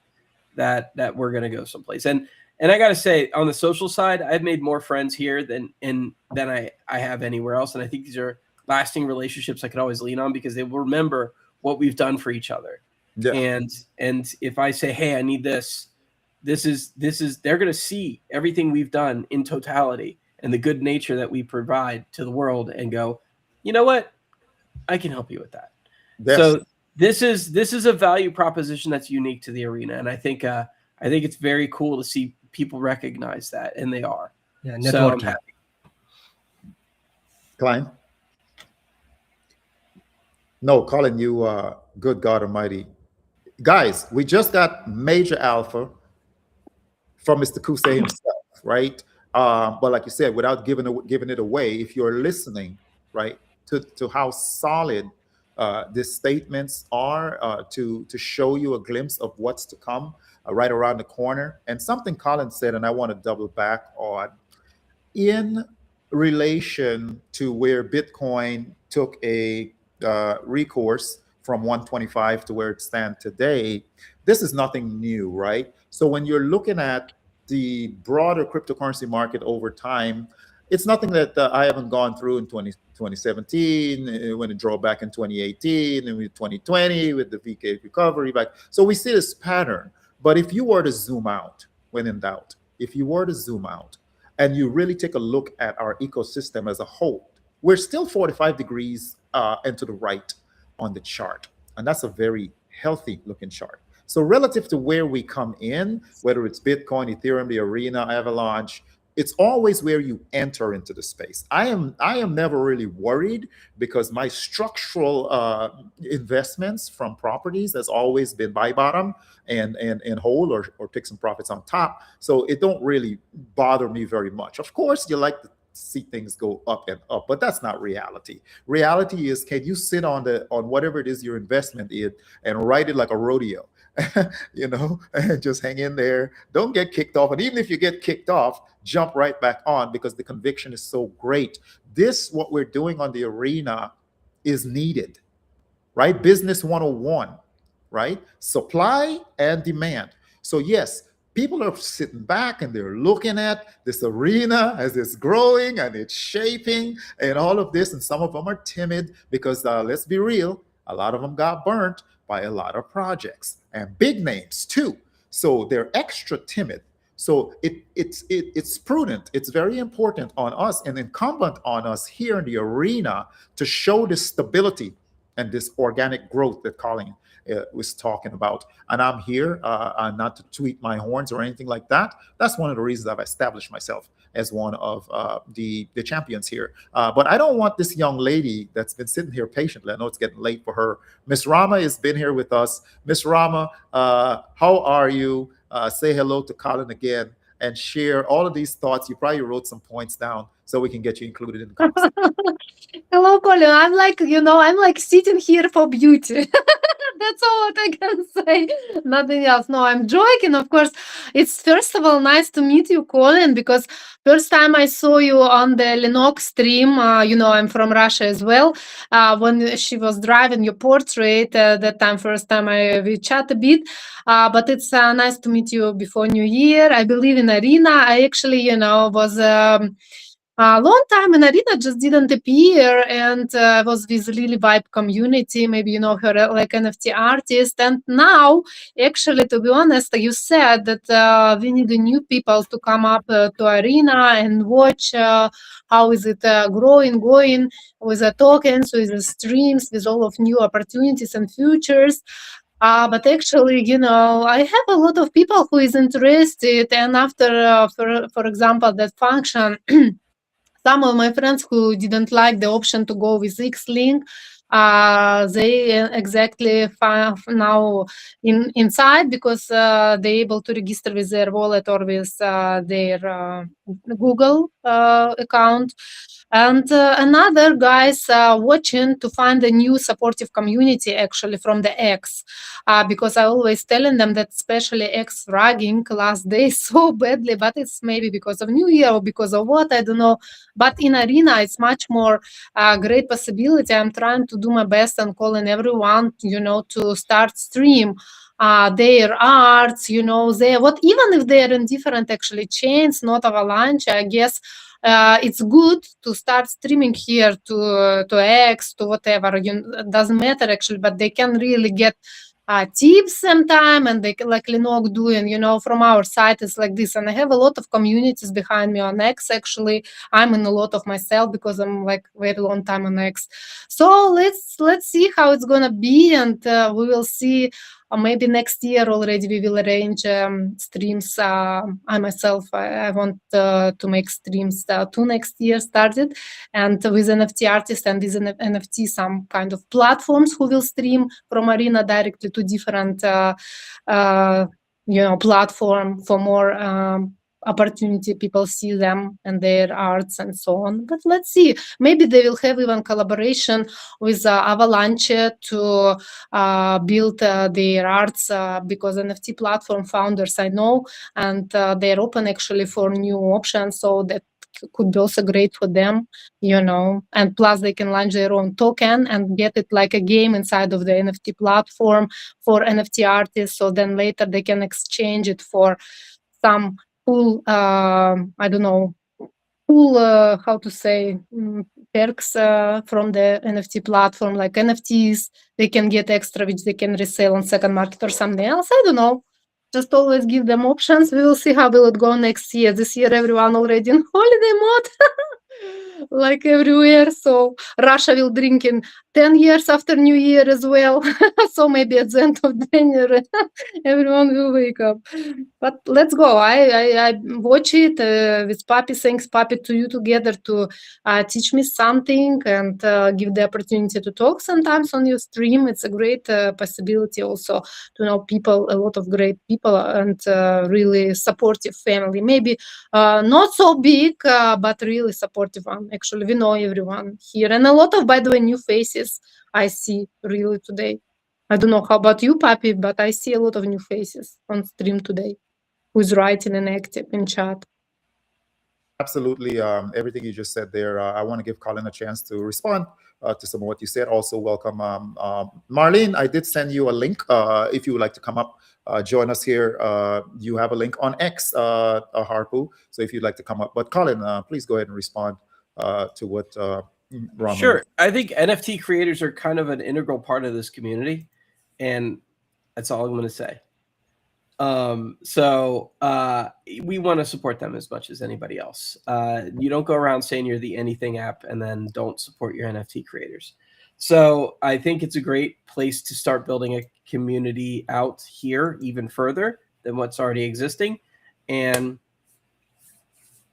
that we're gonna go someplace. And I gotta say, on the social side, I've made more friends here than I have anywhere else, and I think these are lasting relationships I could always lean on because they will remember what we've done for each other. Yeah. And if I say, hey, I need this is they're going to see everything we've done in totality and the good nature that we provide to the world and go, you know what, I can help you with that. Yes. So this is a value proposition that's unique to the arena, and I think it's very cool to see people recognize that, and they are. Yeah, So I'm networking. happy. Klein? No, Colin, you good God Almighty. Guys, we just got major alpha from Mr. Kuse himself, right? But like you said, without giving it away, if you're listening, right, to how solid these statements are, to show you a glimpse of what's to come right around the corner. And something Colin said, and I want to double back on, in relation to where Bitcoin took a recourse from 125 to where it stands today, this is nothing new, right? So when you're looking at the broader cryptocurrency market over time, it's nothing that I haven't gone through in 2017, when it drove back in 2018, and with 2020 with the VK recovery back. So we see this pattern. But if you were to zoom out, when in doubt, if you were to zoom out and you really take a look at our ecosystem as a whole, we're still 45 degrees and to the right on the chart. And that's a very healthy looking chart. So relative to where we come in, whether it's Bitcoin, Ethereum, the arena, Avalanche, it's always where you enter into the space. I am never really worried because my structural investments from properties has always been buy bottom and hold or take some profits on top. So it don't really bother me very much. Of course, you like to see things go up and up, but that's not reality. Reality is, can you sit on whatever it is your investment is and ride it like a rodeo? You know, and just hang in there. Don't get kicked off. And even if you get kicked off, jump right back on because the conviction is so great. What we're doing on the arena is needed, right? Business 101, right? Supply and demand. So yes, people are sitting back and they're looking at this arena as it's growing and it's shaping and all of this. And some of them are timid because let's be real, a lot of them got burnt by a lot of projects and big names too. So they're extra timid. So it's prudent. It's very important on us and incumbent on us here in the arena to show this stability and this organic growth that Colin was talking about. And I'm here not to tweet my horns or anything like that. That's one of the reasons I've established myself as one of the champions here. But I don't want this young lady that's been sitting here patiently. I know it's getting late for her. Miss Rama has been here with us. Miss Rama, how are you? Say hello to Colin again and share all of these thoughts. You probably wrote some points down so we can get you included in the conversation. Hello, Colin. I'm like sitting here for beauty. That's all what I can say. Nothing else. No, I'm joking. Of course, it's first of all nice to meet you, Colin, because first time I saw you on the Lennox stream, I'm from Russia as well. When she was driving your portrait, that time, first time we chat a bit. But it's nice to meet you before New Year. I believe in Arena. I actually, was a long time in Arena, just didn't appear, and was with Lily Vibe community. Maybe you know her like NFT artist. And now, actually, to be honest, you said that we need new people to come up to Arena and watch how is it going with the tokens, with the streams, with all of new opportunities and futures. But actually, I have a lot of people who is interested, and after, for example, that function. Some of my friends who didn't like the option to go with X-Link, they exactly now inside because they're able to register with their wallet or with their Google account. And another guys watching to find a new supportive community actually from the X, because I always telling them that especially X ragging last day so badly, but it's maybe because of New Year or because of what, I don't know. But in Arena, it's much more great possibility. I'm trying to do my best and calling everyone, to start stream their arts, they what even if they're in different actually chains, not Avalanche, I guess it's good to start streaming here to X, to whatever. It doesn't matter actually, but they can really get tips sometime, and they can, like Linok doing, from our side is like this. And I have a lot of communities behind me on X. Actually, I'm in a lot of myself because I'm like very long time on X. So let's see how it's gonna be, and we will see. Maybe next year already we will arrange streams. I myself, I want to make streams to next year started, and with NFT artists and with NFT some kind of platforms who will stream from Arena directly to different platform for more opportunity. People see them and their arts and so on. But let's see. Maybe they will have even collaboration with Avalanche to build their arts because NFT platform founders I know, and they're open actually for new options. So that could be also great for them, and plus they can launch their own token and get it like a game inside of the NFT platform for NFT artists. So then later they can exchange it for some cool, I don't know, cool, how to say, perks from the NFT platform, like NFTs. They can get extra, which they can resell on second market or something else. I don't know. Just always give them options. We will see how will it go next year. This year, everyone already in holiday mode, like everywhere. So Russia will drink in 10 years after New Year as well. So maybe at the end of January, everyone will wake up. But let's go. I watch it with Papi. Thanks, Papi, to you together to teach me something and give the opportunity to talk sometimes on your stream. It's a great possibility also to know people, a lot of great people, and really supportive family. Maybe not so big, but really supportive one. Actually, we know everyone here. And a lot of, by the way, new faces I see really today. I don't know how about you, Papi, but I see a lot of new faces on stream today who's writing and active in chat. Absolutely. Everything you just said there. I want to give Colin a chance to respond to some of what you said. Also, welcome Marlene. I did send you a link. If you would like to come up, join us here. You have a link on X, Harpu. So if you'd like to come up. But Colin, please go ahead and respond to what Raman. Sure. I think NFT creators are kind of an integral part of this community, and that's all I'm going to say. So we want to support them as much as anybody else. You don't go around saying you're the anything app and then don't support your NFT creators. So I think it's a great place to start building a community out here even further than what's already existing. And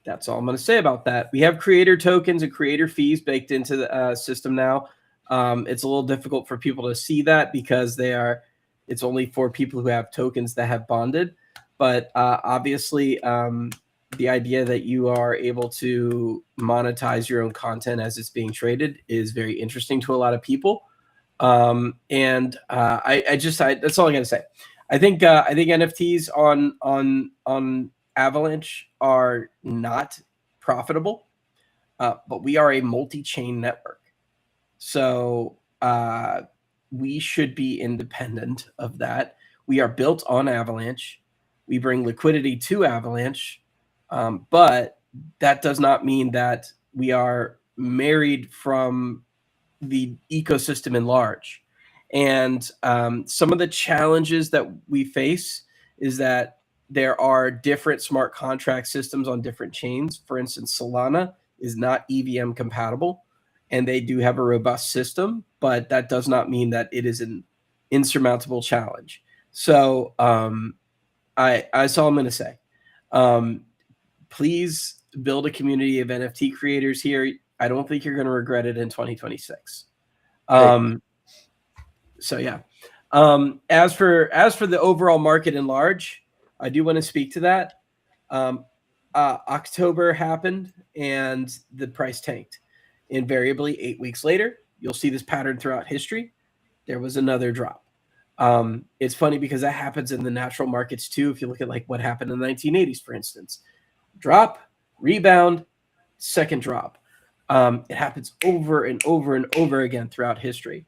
that's all I'm going to say about that. We have creator tokens and creator fees baked into the system now. It's a little difficult for people to see that because it's only for people who have tokens that have bonded. But obviously, the idea that you are able to monetize your own content as it's being traded is very interesting to a lot of people. And that's all I'm going to say. I think NFTs on Avalanche are not profitable, but we are a multi-chain network. So we should be independent of that. We are built on Avalanche. We bring liquidity to Avalanche, but that does not mean that we are married from the ecosystem in large. And some of the challenges that we face is that there are different smart contract systems on different chains. For instance, Solana is not EVM compatible, and they do have a robust system, but that does not mean that it is an insurmountable challenge. So that's all I'm going to say. Please build a community of NFT creators here. I don't think you're going to regret it in 2026. So yeah. As for the overall market in large, I do want to speak to that. October happened and the price tanked. Invariably, 8 weeks later, you'll see this pattern throughout history. There was another drop. It's funny because that happens in the natural markets too. If you look at like what happened in the 1980s, for instance, drop, rebound, second drop. It happens over and over and over again throughout history.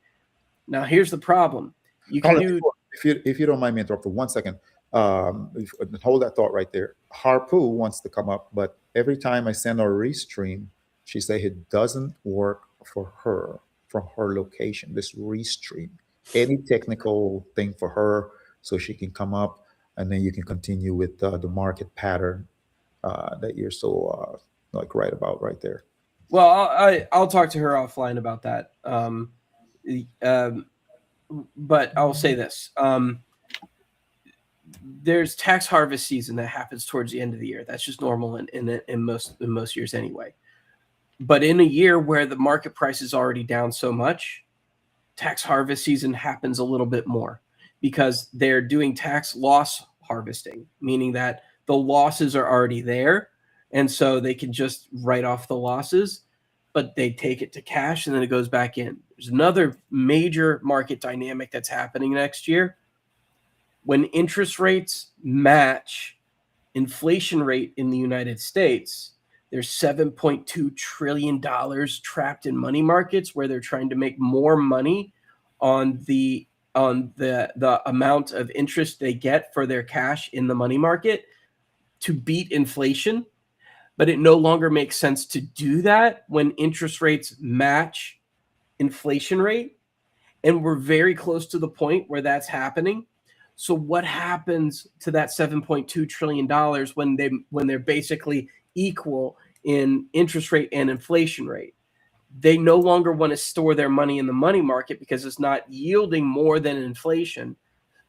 Now, here's the problem. You can Colin, if you don't mind me interrupting 1 second, hold that thought right there. Harpu wants to come up, but every time I send her a restream, she say it doesn't work for her from her location. This restream, any technical thing for her, so she can come up, and then you can continue with the market pattern that you're so like right about right there. Well, I'll talk to her offline about that. But I'll say this. There's tax harvest season that happens towards the end of the year. That's just normal in most years anyway. But in a year where the market price is already down so much, tax harvest season happens a little bit more because they're doing tax loss harvesting, meaning that the losses are already there. And so they can just write off the losses, but they take it to cash and then it goes back in. There's another major market dynamic that's happening next year. When interest rates match inflation rate in the United States, there's $7.2 trillion trapped in money markets where they're trying to make more money on the amount of interest they get for their cash in the money market to beat inflation. But it no longer makes sense to do that when interest rates match inflation rate. And we're very close to the point where that's happening. So what happens to that $7.2 trillion when they're basically equal in interest rate and inflation rate? They no longer want to store their money in the money market because it's not yielding more than inflation.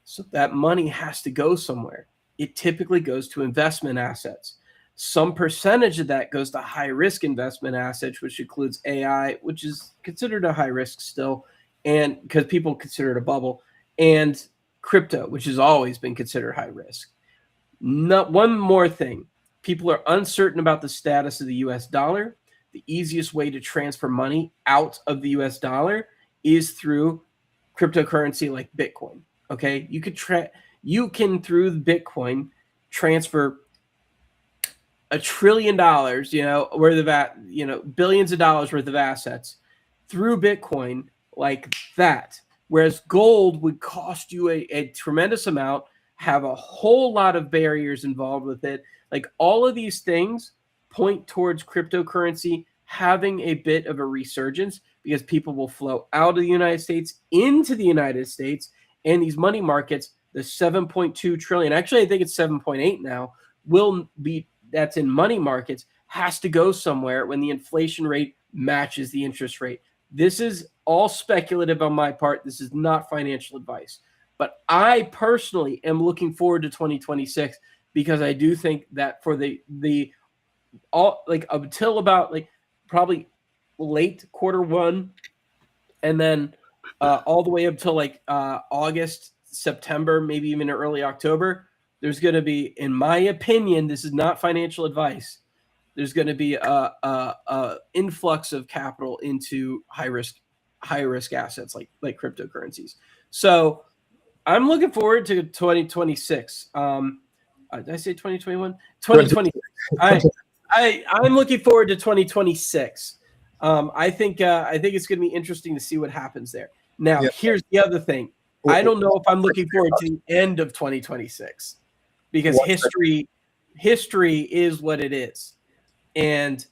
So that money has to go somewhere. It typically goes to investment assets. Some percentage of that goes to high risk investment assets, which includes AI, which is considered a high risk still, and because people consider it a bubble, and crypto, which has always been considered high risk. One more thing. People are uncertain about the status of the US dollar. The easiest way to transfer money out of the US dollar is through cryptocurrency like Bitcoin. Okay, you can through the Bitcoin transfer $1 trillion, worth of billions of dollars worth of assets through Bitcoin like that. Whereas gold would cost you a tremendous amount, have a whole lot of barriers involved with it. Like all of these things point towards cryptocurrency having a bit of a resurgence because people will flow out of the United States into the United States, and these money markets, the 7.2 trillion, actually I think it's 7.8 now, that's in money markets, has to go somewhere when the inflation rate matches the interest rate. This is all speculative on my part. This is not financial advice. But I personally am looking forward to 2026 because I do think that for until about probably late Q1 and then all the way up till August, September, maybe even early October, there's going to be, in my opinion, this is not financial advice, there's going to be a influx of capital into high risk assets like cryptocurrencies. So I'm looking forward to 2026. Did I say 2021? 2026. I'm looking forward to 2026. I think it's going to be interesting to see what happens there. Now, Here's the other thing. I don't know if I'm looking forward to the end of 2026 because history is what it is. And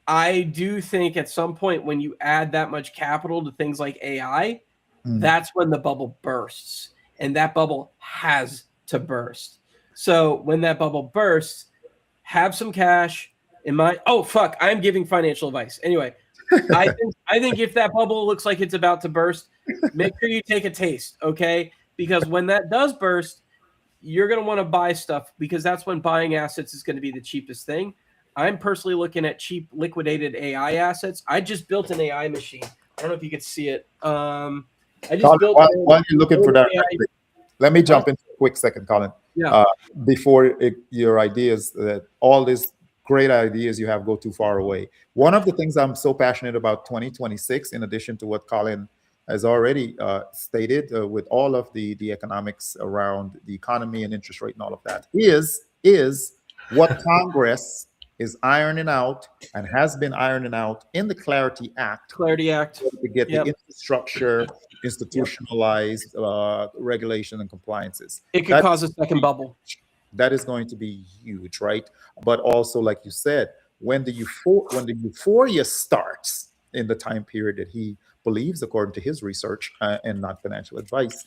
I do think at some point when you add that much capital to things like AI, that's when the bubble bursts. And that bubble has to burst. So when that bubble bursts, have some cash in mind. Oh, fuck, I'm giving financial advice. Anyway, I think if that bubble looks like it's about to burst, make sure you take a taste, okay? Because when that does burst, you're going to want to buy stuff because that's when buying assets is going to be the cheapest thing. I'm personally looking at cheap liquidated AI assets. I just built an AI machine I don't know if you could see it. I just Colin, built while you're looking for that, AI. let me jump in for a quick second, Colin. Yeah. Before your ideas, that all these great ideas you have go too far away. One of the things I'm so passionate about 2026, in addition to what Colin has already stated with all of the economics around the economy and interest rate and all of that, is what Congress is ironing out and has been ironing out in the Clarity Act Clarity Act. to get Yep. the infrastructure institutionalized regulation and compliances. It could cause a second bubble. That is going to be huge, right? But also, like you said, when the euphoria starts in the time period that he believes, according to his research and not financial advice,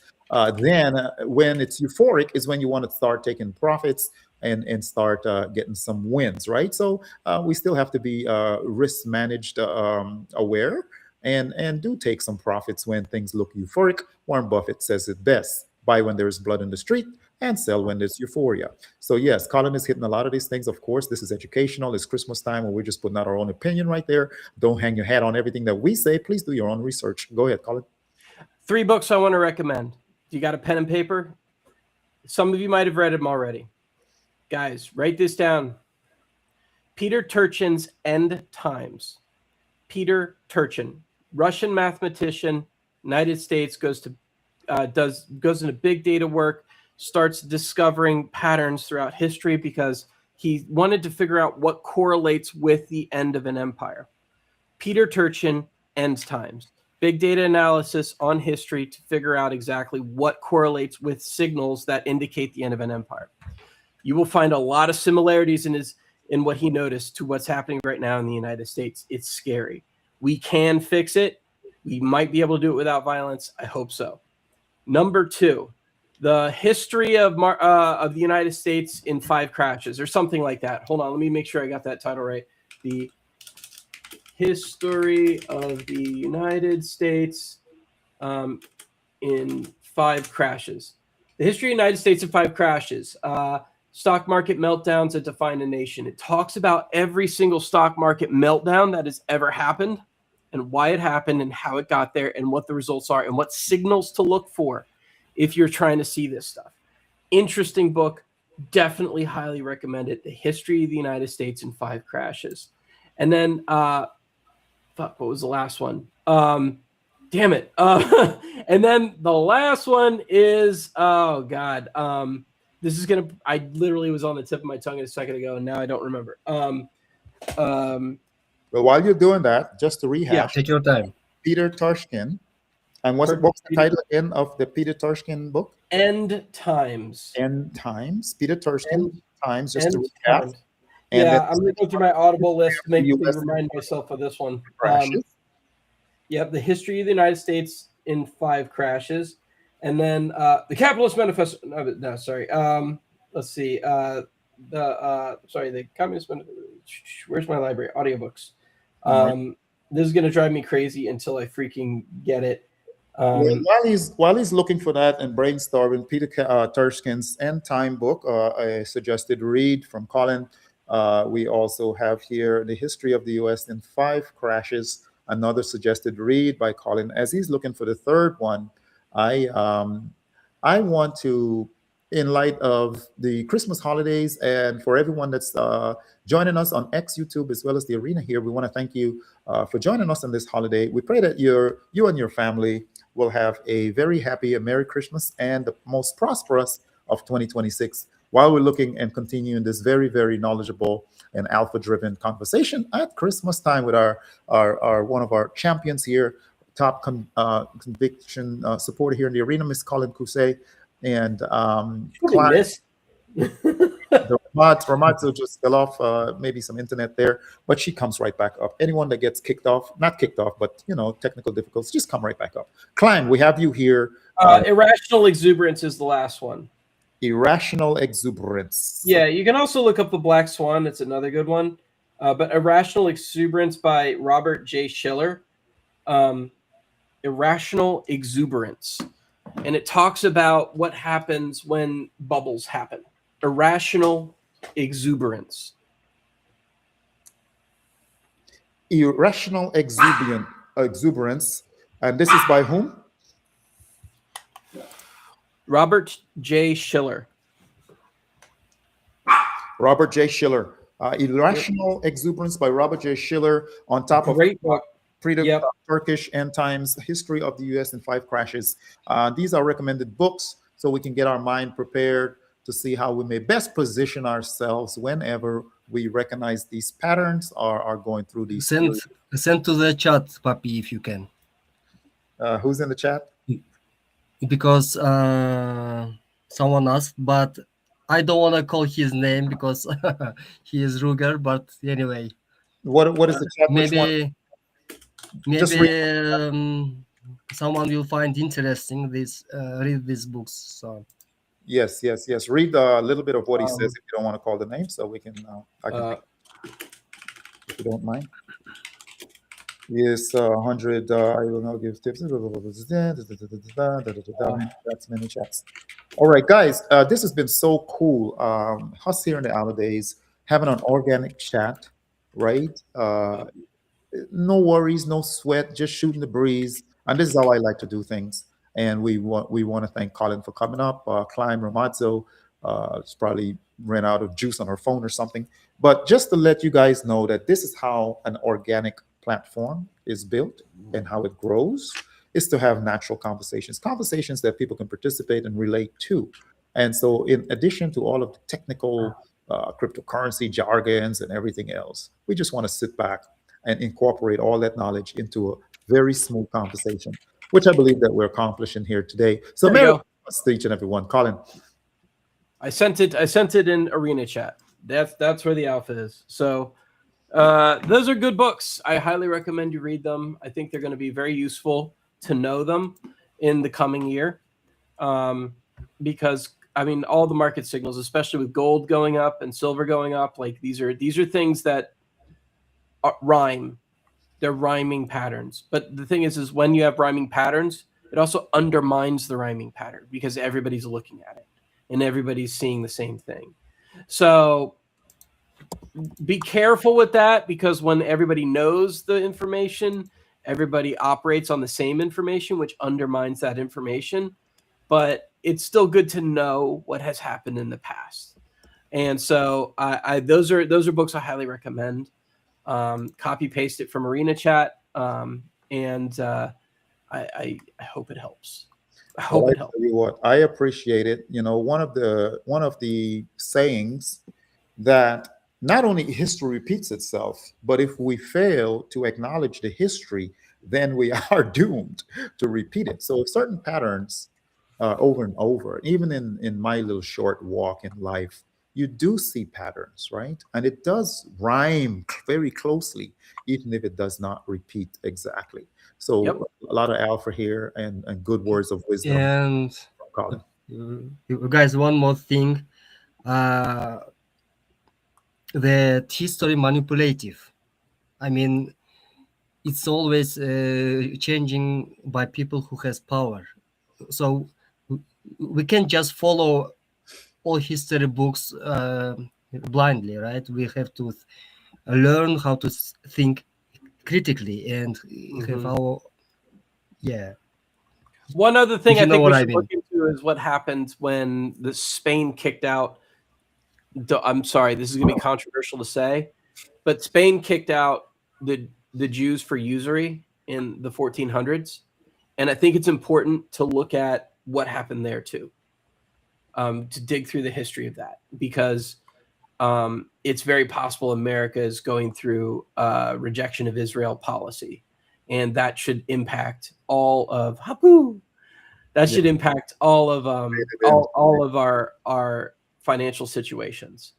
then when it's euphoric is when you want to start taking profits and start getting some wins, right? So we still have to be risk managed aware and do take some profits when things look euphoric. Warren Buffett says it best: buy when there's blood in the street and sell when there's euphoria. So yes, Colin is hitting a lot of these things. Of course, this is educational. It's Christmas time, and we're just putting out our own opinion right there. Don't hang your hat on everything that we say. Please do your own research. Go ahead, Colin. 3 books I want to recommend. You got a pen and paper? Some of you might have read them already. Guys, write this down. Peter Turchin's End Times. Peter Turchin, Russian mathematician, United States, goes into big data work, starts discovering patterns throughout history because he wanted to figure out what correlates with the end of an empire. Peter Turchin, End Times. Big data analysis on history to figure out exactly what correlates with signals that indicate the end of an empire. You will find a lot of similarities in what he noticed to what's happening right now in the United States. It's scary. We can fix it. We might be able to do it without violence. I hope so. Number 2, the history of the United States in 5 crashes, or something like that. Hold on, let me make sure I got that title right. The history of the United States in 5 crashes. The history of the United States in 5 crashes. Stock market meltdowns that define a nation. It talks about every single stock market meltdown that has ever happened and why it happened and how it got there and what the results are and what signals to look for if you're trying to see this stuff. Interesting book. Definitely highly recommend it. The History of the United States in 5 Crashes. And then, what was the last one? Damn it. And then the last one is, oh God. This is going to, I literally was on the tip of my tongue a second ago, and now I don't remember. Well, while you're doing that, just to rehash, Take your time. Peter Turchin. And what's the title again of the Peter Turchin book? End Times. End Times. Peter Turchin Times, just End to recap. Times. And Yeah, I'm going to go through my Audible list to make me US remind myself of this one. crashes. Yep, the History of the United States in 5 Crashes. And then the Capitalist Manifesto. No, sorry. Let's see. The Communist Manifesto. Where's my library? Audiobooks. This is going to drive me crazy until I freaking get it. Well, while he's looking for that and brainstorming, Peter Turchin's End Time book, a suggested read from Colin. We also have here The History of the U.S. in 5 Crashes, another suggested read by Colin. As he's looking for the third one, I want to, in light of the Christmas holidays, and for everyone that's joining us on X, YouTube, as well as the arena here, we want to thank you for joining us on this holiday. We pray that you and your family will have a very happy and Merry Christmas and the most prosperous of 2026, while we're looking and continuing this very, very knowledgeable and alpha-driven conversation at Christmas time with our one of our champions here, top conviction supporter here in the arena, Miss Colin Cousset, and Ramazzo just fell off, maybe some internet there, but she comes right back up. Anyone that gets not kicked off, but technical difficulties, just come right back up. Klein, we have you here. Irrational Exuberance is the last one. Irrational Exuberance. Yeah, you can also look up The Black Swan. It's another good one. But Irrational Exuberance by Robert J. Schiller. Irrational Exuberance. And it talks about what happens when bubbles happen. Irrational Exuberance. Irrational Exuberance. And this is by whom? Robert J. Schiller. Robert J. Schiller. Irrational Exuberance by Robert J. Schiller, on top of Great book. Freedom, Yep. Turkish End Times, History of the U.S. in 5 Crashes. These are recommended books so we can get our mind prepared to see how we may best position ourselves whenever we recognize these patterns or are going through these. Send to the chat, Papi, if you can. Who's in the chat? Because someone asked, but I don't want to call his name because he is Ruger. But anyway, What is the chat? Which one? Maybe Just someone will find interesting this read these books. So Yes. Read a little bit of what he says if you don't want to call the name, so we can. I can, if you don't mind. Yes, 100. I will not give tips. That's many chats. All right, guys. This has been so cool. Us here in the holidays having an organic chat, right? No worries, no sweat, just shooting the breeze. And this is how I like to do things. And we want to thank Colin for coming up. Klein Ramazzo, it's probably ran out of juice on her phone or something. But just to let you guys know that this is how an organic platform is built and how it grows, is to have natural conversations that people can participate and relate to. And so in addition to all of the technical cryptocurrency jargons and everything else, we just want to sit back and incorporate all that knowledge into a very smooth conversation, which I believe that we're accomplishing here today. So Merry Christmas to each and every one. Colin. I sent it in Arena Chat. That's where the alpha is. So those are good books. I highly recommend you read them. I think they're going to be very useful to know them in the coming year. Because I mean, all the market signals, especially with gold going up and silver going up, like these are things that rhyme. They're rhyming patterns. But the thing is when you have rhyming patterns, it also undermines the rhyming pattern because everybody's looking at it and everybody's seeing the same thing. So be careful with that, because when everybody knows the information, everybody operates on the same information, which undermines that information. But it's still good to know what has happened in the past. And so those are books I highly recommend. Copy paste it from Arena Chat, and I hope it helps. I hope it helps. Tell you what, I appreciate it. You know, one of the sayings that not only history repeats itself, but if we fail to acknowledge the history, then we are doomed to repeat it. So if certain patterns over and over, even in my little short walk in life, you do see patterns, right? And it does rhyme very closely, even if it does not repeat exactly. So a lot of alpha here and good words of wisdom. And Colin. Guys, one more thing. The history manipulative. I mean, it's always changing by people who has power. So we can't just follow all history books blindly, right? We have to learn how to think critically and have our One other thing I think we should mean. look into is what happened when the Spain kicked out. I'm sorry, this is going to be controversial to say, but Spain kicked out the Jews for usury in the 1400s, and I think it's important to look at what happened there too. To dig through the history of that, because it's very possible America is going through rejection of Israel policy, and that should impact all of impact all of our financial situations.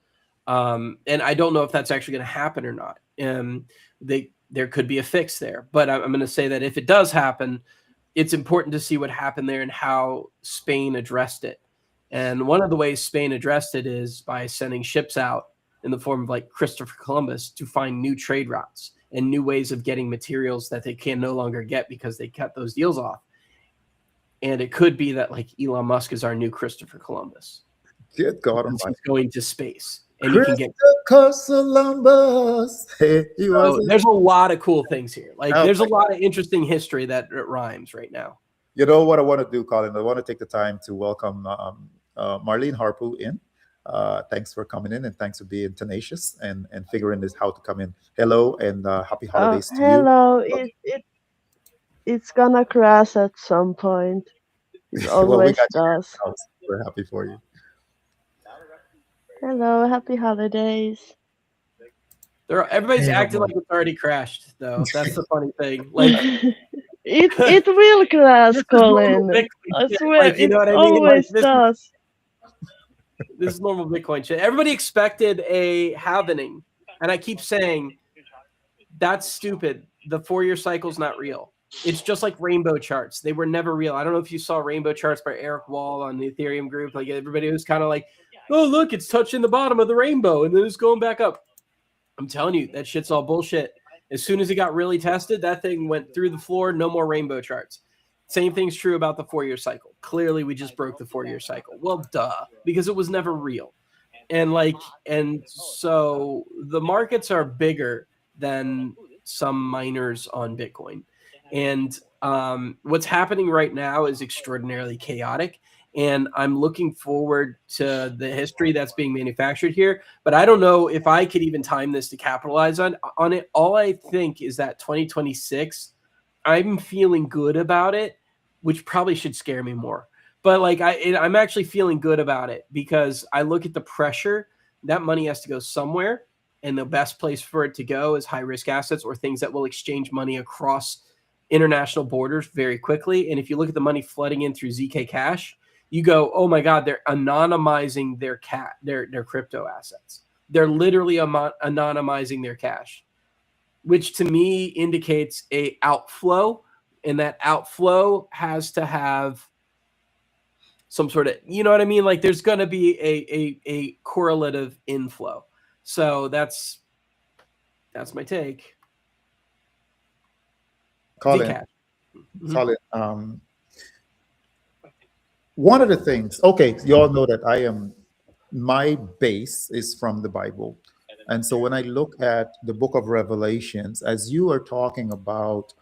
And I don't know if that's actually going to happen or not. There could be a fix there, but I'm going to say that if it does happen, it's important to see what happened there and how Spain addressed it. And one of the ways Spain addressed it is by sending ships out in the form of like Christopher Columbus to find new trade routes and new ways of getting materials that they can no longer get because they cut those deals off. And it could be that like Elon Musk is our new Christopher Columbus. Good God, he's going to space. and you can get. Christopher Columbus. Hey, he was. So there's a lot of cool things here. Like Oh, there's a my lot of interesting history that rhymes right now. You know what I want to do, Colin? I want to take the time to welcome Marlene Harpu in. Thanks for coming in, and thanks for being tenacious and figuring this how to come in. Hello, and happy holidays to you. Hello. It's gonna crash at some point. It Well, we always got you in does. the house. We're happy for you. Hello, happy holidays. Everybody's Hey, acting everyone. like it's already crashed, though. That's the funny thing. Like It will crash, this is normal Colin. Bitcoin I shit. swear, Like, you it know what I mean? Like, always this does. is normal Bitcoin shit. Everybody expected a halvening, and I keep saying that's stupid. The 4-year cycle's not real. It's just like rainbow charts. They were never real. I don't know if you saw rainbow charts by Eric Wall on the Ethereum group. Like everybody was kind of like, oh, look, it's touching the bottom of the rainbow and then it's going back up. I'm telling you, that shit's all bullshit. As soon as it got really tested, that thing went through the floor. No more rainbow charts. Same thing's true about the 4-year cycle. Clearly, we just broke the 4-year cycle. Well, duh, because it was never real. And so the markets are bigger than some miners on Bitcoin. And what's happening right now is extraordinarily chaotic. And I'm looking forward to the history that's being manufactured here. But I don't know if I could even time this to capitalize on it. All I think is that 2026, I'm feeling good about it, which probably should scare me more. But like I'm actually feeling good about it because I look at the pressure. That money has to go somewhere. And the best place for it to go is high-risk assets or things that will exchange money across international borders very quickly. And if you look at the money flooding in through ZK Cash, you go, oh my God, they're anonymizing their crypto assets. They're literally anonymizing their cash, which to me indicates a outflow, and that outflow has to have some sort of, you know what I mean? Like there's going to be a correlative inflow. So that's my take. Colin, Zcash. Mhm. Colin, one of the things, okay, you all know that my base is from the Bible. And so when I look at the book of Revelations, as you are talking about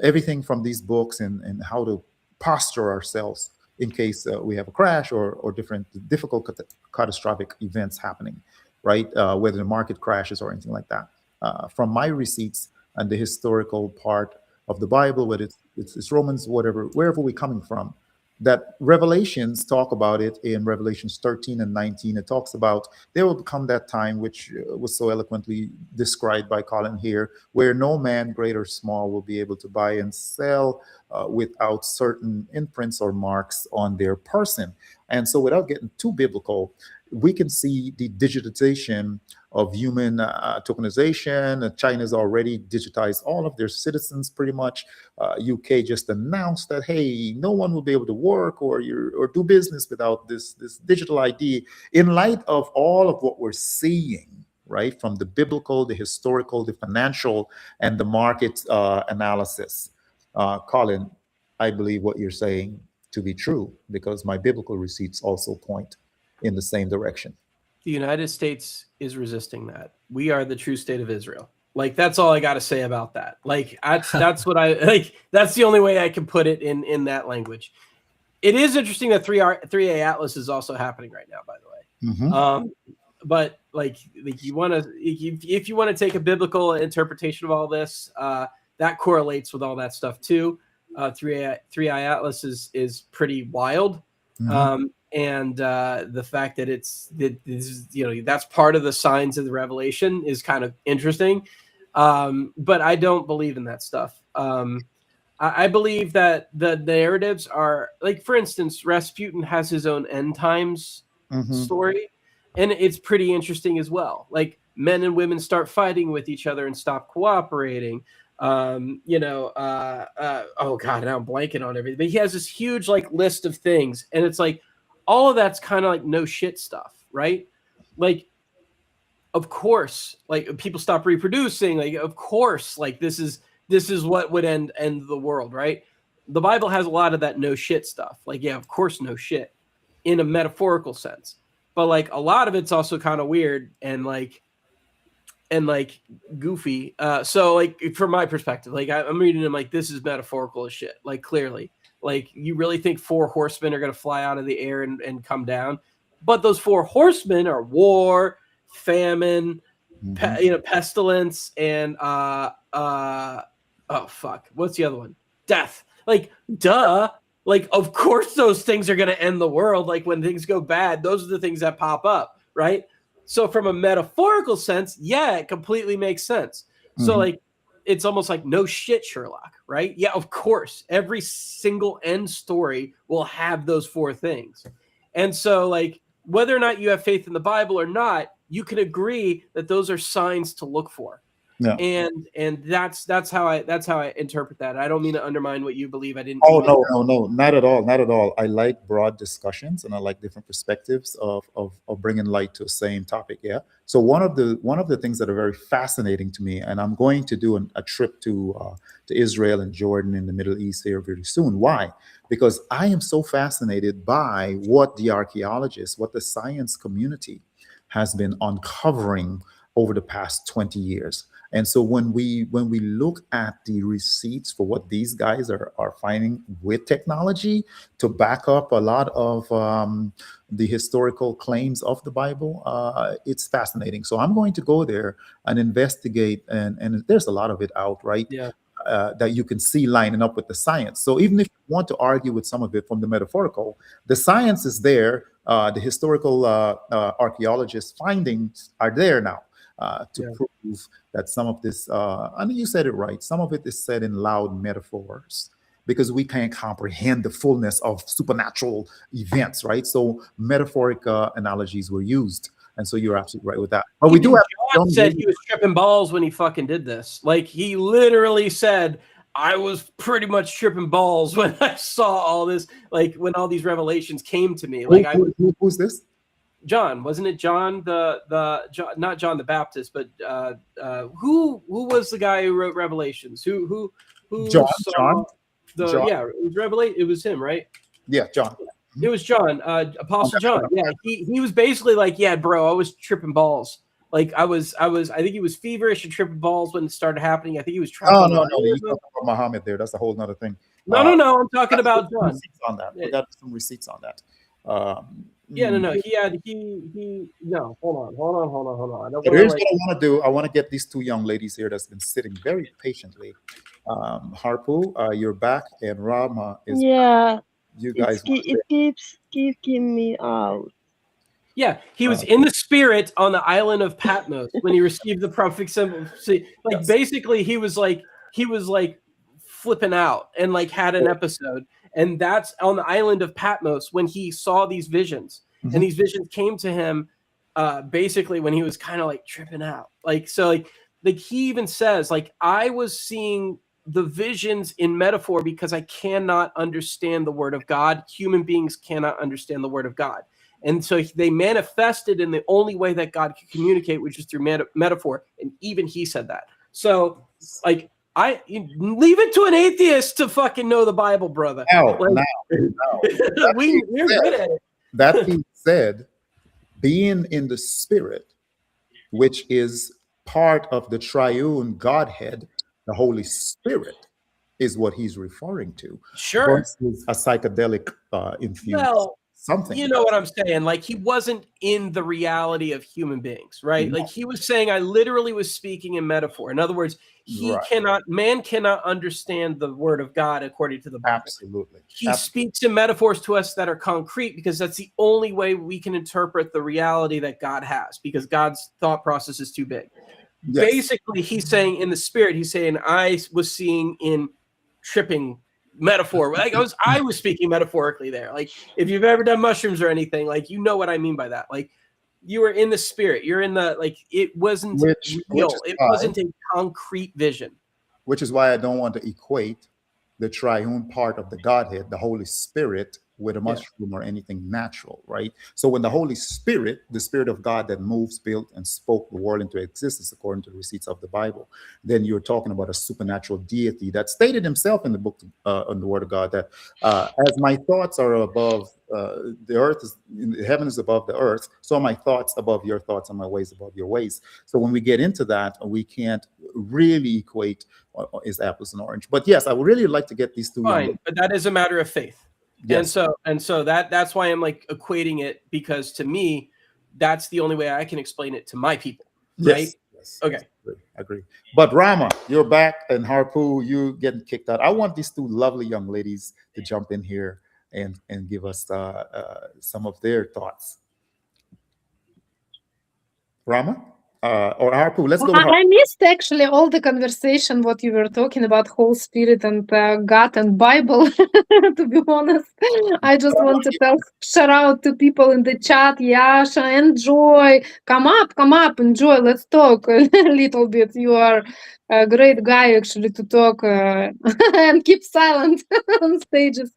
everything from these books and how to posture ourselves in case we have a crash or different difficult catastrophic events happening, right? Whether the market crashes or anything like that. From my receipts and the historical part of the Bible, whether it's Romans, whatever, wherever we're coming from, that Revelations talk about it in Revelations 13 and 19. It talks about there will come that time, which was so eloquently described by Colin here, where no man, great or small, will be able to buy and sell without certain imprints or marks on their person. And so without getting too biblical, we can see the digitization of human tokenization. China's already digitized all of their citizens pretty much. UK just announced that, hey, no one will be able to work or do business without this digital ID. In light of all of what we're seeing, right, from the biblical, the historical, the financial, and the market analysis, Colin, I believe what you're saying to be true because my biblical receipts also point in the same direction. The United States is resisting that. We are the true state of Israel. Like that's all I got to say about that. Like that's what I like. That's the only way I can put it in that language. It is interesting that 3A Atlas is also happening right now, by the way. Mm-hmm. But like you want to, if you want to take a biblical interpretation of all this, that correlates with all that stuff too. 3I Atlas is pretty wild. Mm-hmm. And the fact that that's part of the signs of the revelation is kind of interesting. But I don't believe in that stuff. I believe that the narratives are like, for instance, Rasputin has his own end times story, and it's pretty interesting as well. Like men and women start fighting with each other and stop cooperating. Oh God, now I'm blanking on everything. But he has this huge like list of things, and it's like all of that's kind of like no shit stuff, right? Like, of course, like people stop reproducing. Like, of course, like this is what would end the world, right? The Bible has a lot of that no shit stuff. Like, yeah, of course, no shit in a metaphorical sense. but like a lot of it's also kind of weird and goofy. So like from my perspective, like I'm reading them like this is metaphorical as shit. Like clearly, like you really think 4 horsemen are gonna fly out of the air and come down, but those 4 horsemen are war, famine, pestilence, and oh fuck, what's the other one? Death. Like duh. Like of course those things are gonna end the world. Like when things go bad, those are the things that pop up, right? So from a metaphorical sense, yeah, it completely makes sense. So like, it's almost like no shit, Sherlock, right? Yeah, of course. Every single end story will have those 4 things. And so like, whether or not you have faith in the Bible or not, you can agree that those are signs to look for. Yeah. And that's how I interpret that. I don't mean to undermine what you believe. I didn't. Oh no, not at all, not at all. I like broad discussions and I like different perspectives of bringing light to a same topic. Yeah. So one of the things that are very fascinating to me, and I'm going to do a trip to Israel and Jordan in the Middle East here very soon. Why? Because I am so fascinated by what the archaeologists, what the science community has been uncovering over the past 20 years. And so when we look at the receipts for what these guys are finding with technology to back up a lot of the historical claims of the Bible, it's fascinating. So I'm going to go there and investigate, and there's a lot of it out, right? Yeah. That you can see lining up with the science. So even if you want to argue with some of it from the metaphorical, the science is there. The historical archaeologists' findings are there now. To prove that some of this, and you said it right, some of it is said in loud metaphors because we can't comprehend the fullness of supernatural events, right? So metaphoric analogies were used. And so you're absolutely right with that. But we do have John said he was tripping balls when he fucking did this. Like he literally said, I was pretty much tripping balls when I saw all this, like when all these revelations came to me. Like who's this? John, wasn't it John not John the Baptist, but who was the guy who wrote Revelations? Who John? Yeah, it was Revelation. It was him, right? Yeah, John. It was John, Apostle John. Yeah, he was basically like, yeah, bro, I was tripping balls. Like I think he was feverish and tripping balls when it started happening. I think he was trying. Oh no, you talking about Muhammad there. That's a whole nother thing. No, I'm talking about John. Receipts on that. We got some receipts on that. Yeah, no. No, hold on. Here's what I want to do. I want to get these 2 young ladies here that's been sitting very patiently. Harpu, you're back, and Rama is back. You guys. It keeps kicking me out. Yeah, he was in the spirit on the island of Patmos when he received the prophetic symbol. See, like basically he was like flipping out and like had an episode. And that's on the island of Patmos when he saw these visions. And these visions came to him basically when he was kind of like tripping out. Like, so like he even says, like, I was seeing the visions in metaphor because I cannot understand the word of God. Human beings cannot understand the word of God. And so they manifested in the only way that God could communicate, which is through metaphor. And even he said that. So like, leave it to an atheist to fucking know the Bible, brother. No. We're good at it. That being said, being in the spirit, which is part of the triune Godhead, the Holy Spirit, is what he's referring to. Sure. Versus a psychedelic infused. Well, something. You know what I'm saying? Like he wasn't in the reality of human beings, right? Like he was saying, I literally was speaking in metaphor. In other words, man cannot understand the word of God according to the Bible. Absolutely. He speaks in metaphors to us that are concrete because that's the only way we can interpret the reality that God has, because God's thought process is too big. Yes. Basically, he's saying in the spirit, he's saying, I was seeing in tripping metaphor. Like I was speaking metaphorically there. Like if you've ever done mushrooms or anything, like you know what I mean by that. Like you were in the spirit. You're in the like it wasn't real. It wasn't a concrete vision. Which is why I don't want to equate the triune part of the Godhead, the Holy Spirit, with a mushroom or anything natural, right? So when the Holy Spirit, the Spirit of God that moves, built, and spoke the world into existence according to the receipts of the Bible, then you're talking about a supernatural deity that stated himself in the book, in the Word of God, that as my thoughts are above the earth, the heaven is above the earth, so are my thoughts above your thoughts and my ways above your ways. So when we get into that, we can't really equate is apples and orange. But yes, I would really like to get these two. Fine, but that is a matter of faith. Yes. And so that's why I'm like equating it, because to me, that's the only way I can explain it to my people. Right? Yes. Okay. I agree. But Rama, you're back, and Harpu, you getting kicked out. I want these two lovely young ladies to jump in here and give us some of their thoughts. Rama or Harpu? Let's go. I missed actually all the conversation what you were talking about, Holy Spirit and God and Bible. To be honest, I just want to tell shout out to people in the chat. Yasha, enjoy. Come up, enjoy. Let's talk a little bit. You are a great guy actually to talk and keep silent on stages.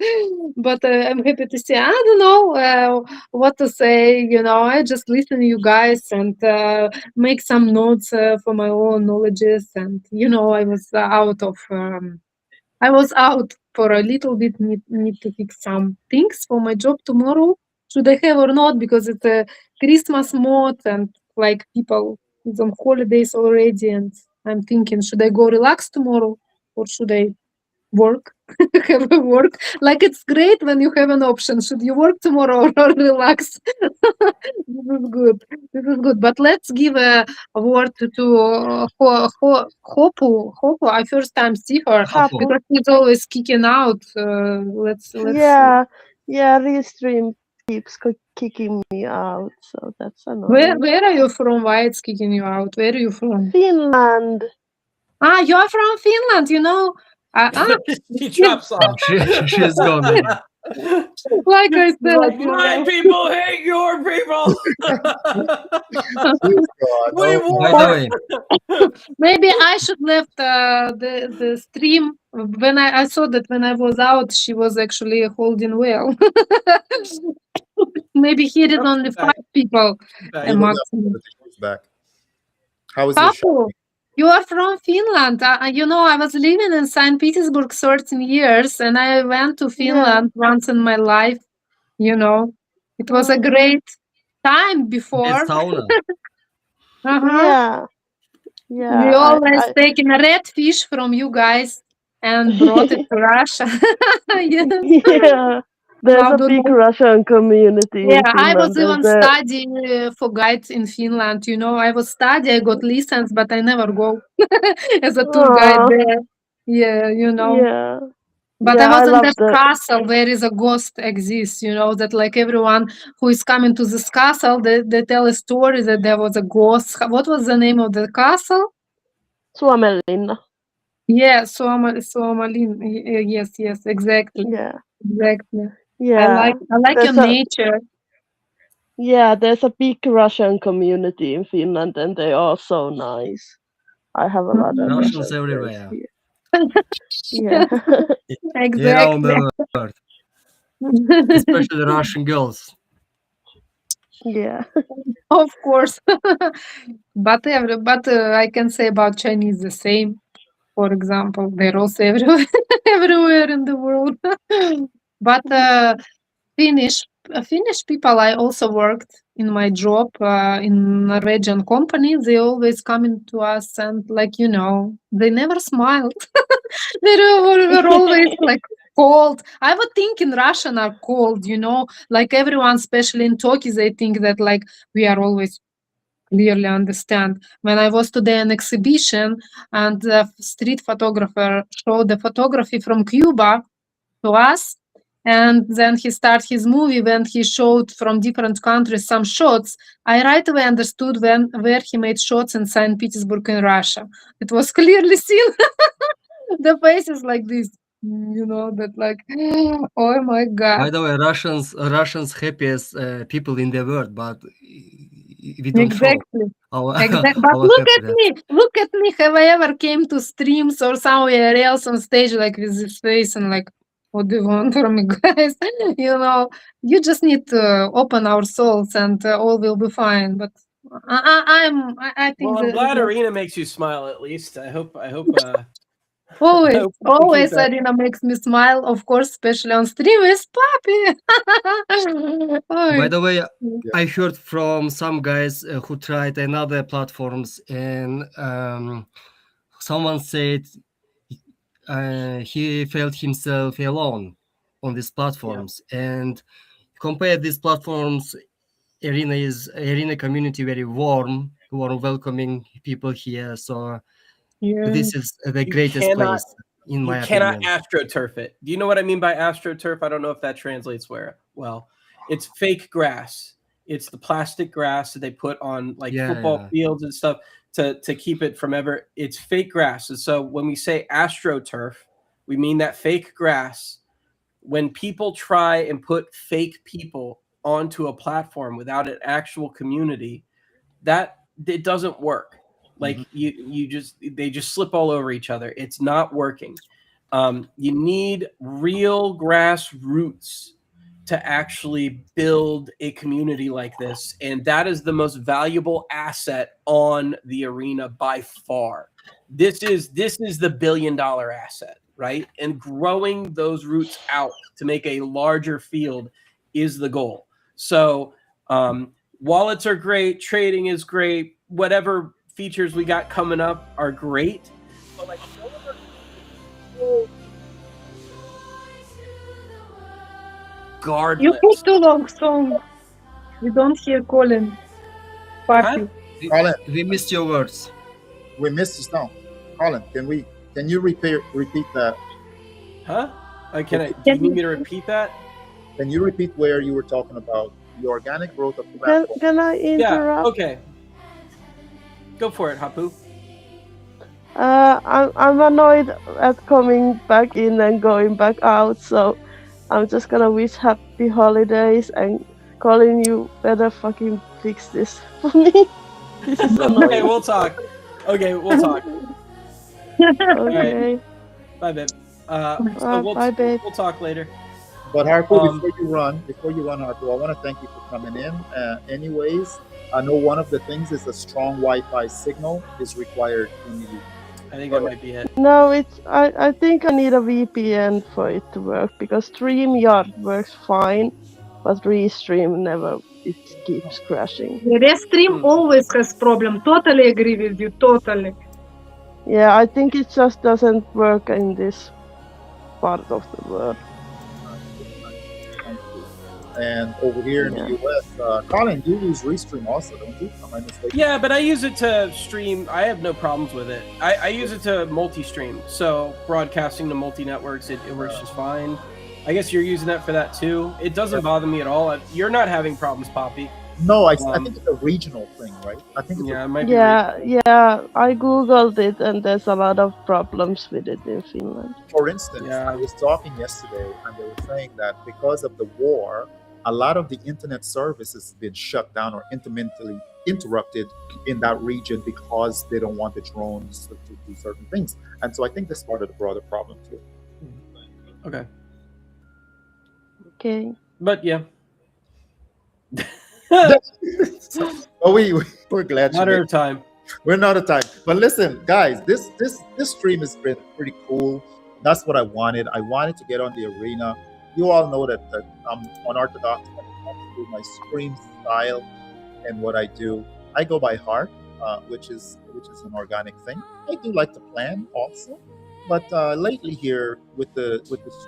But I'm happy to see. I don't know what to say. You know, I just listen to you guys and make some notes for my own knowledges. And you know, I was out for a little bit. Need to fix some things for my job tomorrow. Should I have or not? Because it's a Christmas mode and like people is on holidays already, and I'm thinking, should I go relax tomorrow or should I work? Have a work? Like, it's great when you have an option. Should you work tomorrow or relax? This is good. But let's give a word to Hopu. Hopu, I first time see her Hapu. because she's always kicking out. Let's Yeah, Restream keeps kicking me out, so that's annoying. Where are you from? Why it's kicking you out? Where are you from? Finland. Ah, you're from Finland, you know. She drops off. She's gone. Like I said, Like, you My know. people hate your people. By We the war. way, Maybe I should left the stream when I saw that when I was out, she was actually holding well. Maybe here is only 5 people. Back. a maximum. Back. How is your Papu, you are from Finland. You know, I was living in St. Petersburg 13 years, and I went to Finland once in my life. You know, it was a great time before. it's sauna. Uh-huh. Yeah. We always taking a red fish from you guys and brought it to Russia. Yes. Yeah. There's Wow, a don't big know. Russian community in Yeah, Finland. I was even There's a- studying for guides in Finland. You know, I was studying, I got license, but I never go as a tour guide Aw. there. Yeah, you know. Yeah. But Yeah, I was I in love that the- castle where is a ghost exists, you know, that like everyone who is coming to this castle, they tell a story that there was a ghost. What was the name of the castle? Suomenlinna. Yeah, Suomalin. Yes, exactly. Yeah. Exactly. Yeah. I like your There's a- nature. Yeah, there's a big Russian community in Finland, and they are so nice. I have a lot of Russians Russian everywhere. friends here. Yeah. Around Exactly. the world, especially Russian girls. Yeah. Of course. But I can say about Chinese the same. For example, they're also everywhere, everywhere in the world. But Finnish people, I also worked in my job in Norwegian company. They always coming to us and like, you know, they never smiled. They were always like cold. I would think in Russian are cold, you know, like everyone, especially in Turkey, they think that like we are always clearly understand. When I was today an exhibition and the street photographer showed the photography from Cuba to us, and then he started his movie when he showed from different countries some shots. I right away understood where he made shots in St. Petersburg in Russia. It was clearly seen the faces like this, you know, that like, oh my By God. the way, Russians happiest people in the world, but we don't show Exactly. our, Exactly. But our look at me. Have I ever came to streams or somewhere else on stage like with this face and like, What do you want from me, guys? You just need to open our souls, and all will be fine. But I think Well, I'm glad that Arena makes you smile at least. I hope. I hope always, we can keep always that. Arena makes me smile. Of course, especially on stream with Papi. By Oi. the way, Yeah. I heard from some guys who tried another platforms, and someone said he felt himself alone on these platforms. And compare these platforms, Arena community very warm, welcoming people here. So Yeah. this is the You greatest cannot. place, in You my cannot opinion. astroturf it. Do you know what I mean by astroturf? I don't know if that translates well. It's fake grass. It's the plastic grass that they put on like football Yeah. fields and stuff to keep it from ever. It's fake grass. And so when we say astroturf, we mean that fake grass. When people try and put fake people onto a platform without an actual community, that it doesn't work. Like they just slip all over each other. It's not working. You need real grassroots to actually build a community like this, and that is the most valuable asset on the Arena by far. This is the $1 billion asset, right? And growing those roots out to make a larger field is the goal. So wallets are great, trading is great, whatever features we got coming up are great, but like You regardless. put too long song. We don't hear Colin. Papi. Colin, We missed your words. we missed the song. Colin, can you repeat that? Huh? Do you need me to repeat that? Can you repeat where you were talking about the organic growth of the Can, platform? can I Yeah. interrupt? Okay. Go for it, Hapu. I'm annoyed at coming back in and going back out, so I'm just gonna wish happy holidays and Colin, you better fucking fix this for me. This is Okay, annoying. we'll talk. Okay, we'll talk. Okay. Bye, babe. So Bye, babe. we'll talk later. But Harpo, Um, before you run, Harpo, I want to thank you for coming in. Anyways, I know one of the things is a strong Wi-Fi signal is required in the. I think that might be it. No, I think I need a VPN for it to work because StreamYard works fine, but Restream never. It keeps crashing. The Restream always has problem. Totally agree with you. Totally. Yeah, I think it just doesn't work in this part of the world. And over here in the US, Colin, you use Restream also, don't you? Am I mistaken? Yeah, but I use it to stream. I have no problems with it. I use it to multi-stream. So broadcasting to multi-networks, it works just fine. I guess you're using that for that too. It doesn't bother me at all. You're not having problems, Poppy. No, I think it's a regional thing, right? I think it's Yeah, it might be. Yeah, I googled it and there's a lot of problems with it in Finland. For instance, Yeah. I was talking yesterday and they were saying that because of the war, a lot of the internet services have been shut down or intermittently interrupted in that region because they don't want the drones to do certain things. And so I think that's part of the broader problem too. Okay. Okay. But yeah. Oh, we're glad you Matter made of time. We're not a time. But listen, guys, this stream has been pretty cool. That's what I wanted. I wanted to get on the Arena. You all know that I'm unorthodox when it comes to my stream style and what I do. I go by heart, which is an organic thing. I do like to plan also, but lately here with the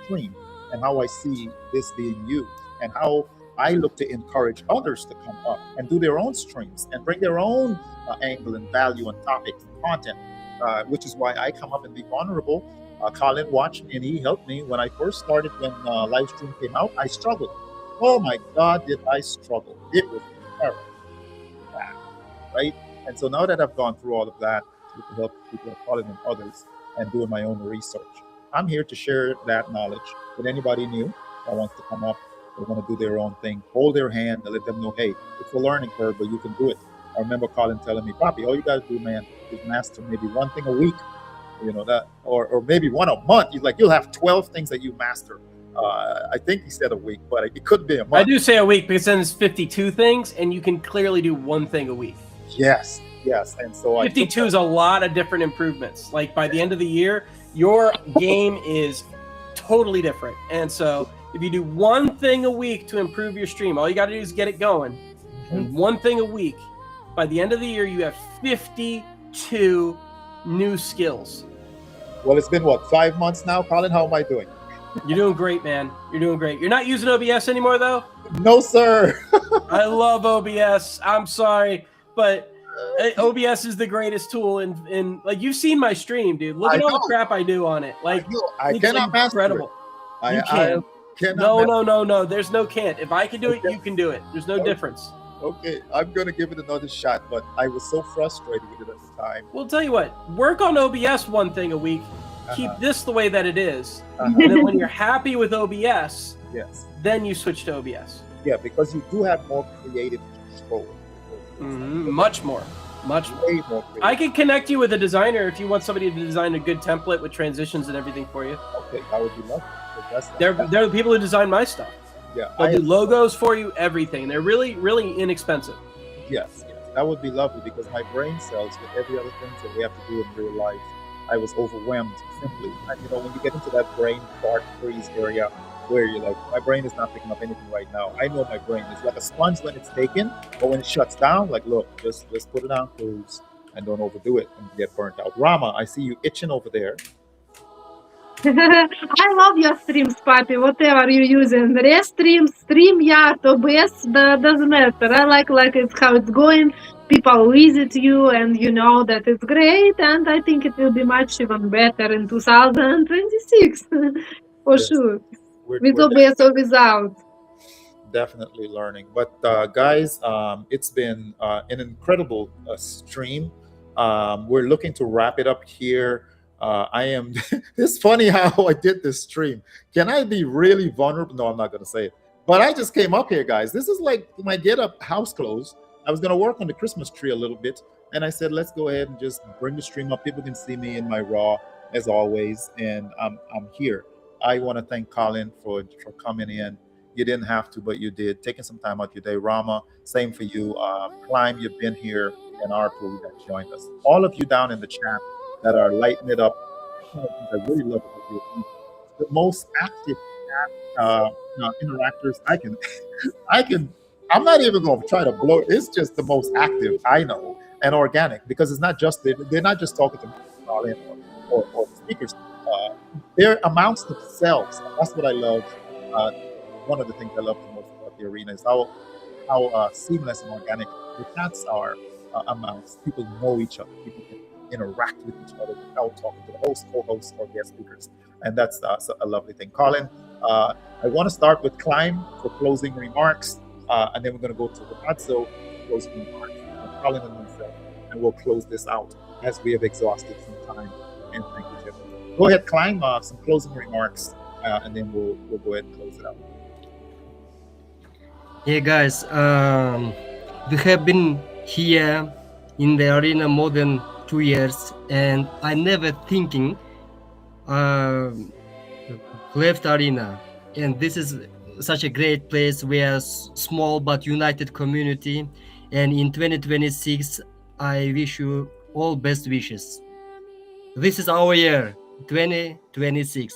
stream and how I see this being used and how I look to encourage others to come up and do their own streams and bring their own angle and value and topics and content, which is why I come up and be vulnerable. Colin watched me and he helped me when I first started when live stream came out. I struggled. Oh my God, did I struggle? It was terrible, bad, right? And so now that I've gone through all of that with the help of people like Colin and others and doing my own research, I'm here to share that knowledge with anybody new that wants to come up. They want to do their own thing, hold their hand and let them know, hey, it's a learning curve, but you can do it. I remember Colin telling me, Poppy, all you got to do, man, is master maybe one thing a week, you know, that, or maybe one a month. He's like, you'll have 12 things that you master I think he said a week, but it could be a I month. do say a week because then it's 52 things, and you can clearly do one thing a week. Yes, yes. And so I took 52 is a lot of different improvements. Like by the end of the year, your game is totally different. And so if you do one thing a week to improve your stream, all you got to do is get it going. And one thing a week, by the end of the year, you have 52 new skills. Well, it's been what, 5 months now, Colin? How am I doing? You're doing great, man. You're doing great. You're not using OBS anymore, though? No, sir. I love OBS. I'm sorry, but OBS is the greatest tool in like you've seen my stream, dude. Look at all the crap I do on it. Like I it's cannot master it. incredible. You I can. cannot. No. There's no can't. If I can do it, you can do it. There's no difference. Okay, I'm gonna give it another shot, but I was so frustrated with it at the time. Well, tell you what. Work on OBS one thing a week. Keep this the way that it is, Uh-huh. and then when you're happy with OBS, Yes. then you switch to OBS. Yeah, because you do have more creative control. Much more. Much more. Way more creative. I can connect you with a designer if you want somebody to design a good template with transitions and everything for you. Okay, that would be lovely. They're the people who design my stuff. Yeah, They'll do logos for you, everything. They're really, really inexpensive. yes, that would be lovely because my brain cells with every other thing that we have to do in real life, I was overwhelmed simply. And you know, when you get into that brain dark freeze area where you're like, my brain is not picking up anything right now. I know my brain is like a sponge when it's taken, but when it shuts down, like, look, just put it on cruise and don't overdo it and get burnt out. Rama, I see you itching over there. I love your streams, Papi. Whatever you're using, Restream, StreamYard, OBS, doesn't matter. I like it's how it's going. People visit you, and you know that it's great. And I think it will be much even better in 2026, for Yes. sure, We're with OBS or without. definitely learning. But guys, it's been an incredible stream. We're looking to wrap it up here. I am. It's funny how I did this stream. Can I be really vulnerable? No, I'm not going to say it. But I just came up here, guys. This is like my get up house clothes. I was going to work on the Christmas tree a little bit, and I said, let's go ahead and just bring the stream up. People can see me in my raw as always, and I'm here. I want to thank Colin for coming in. You didn't have to, but you did. Taking some time out your day. Rama, same for you. Climb, you've been here, and Arpu that joined us. All of you down in the chat that are lighting it up. I really love it. The most active interactors I can. I'm not even going to try to blow. It's just the most active I know and organic because it's not just they're not just talking to me or the speakers. They're amongst themselves. That's what I love. One of the things I love the most about the arena is how seamless and organic the chats are amongst people who know each other. People can interact with each other without talking to the host, co-host, or guest speakers, and that's a lovely thing. Colin, I want to start with Climb for closing remarks, and then we're going to go to Ronaldo closing remarks, and Colin and myself, and we'll close this out as we have exhausted some time. And thank you, Jeff. Go ahead, Climb, some closing remarks, and then we'll go ahead and close it out. Yeah, guys, we have been here in the arena more than 2 years, and I never thinking left arena. And this is such a great place. We are small but united community. And in 2026, I wish you all best wishes. This is our year, 2026.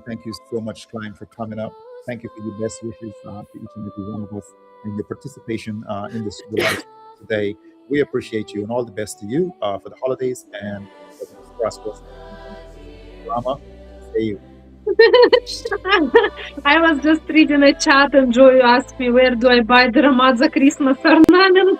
Thank you so much, Klein, for coming up. Thank you for your best wishes to each and every one of us and your participation in this live today. We appreciate you and all the best to you for the holidays and for the prosperous drama. Say you. I was just reading a chat and Joy asked me, where do I buy the Ramazza Christmas ornament?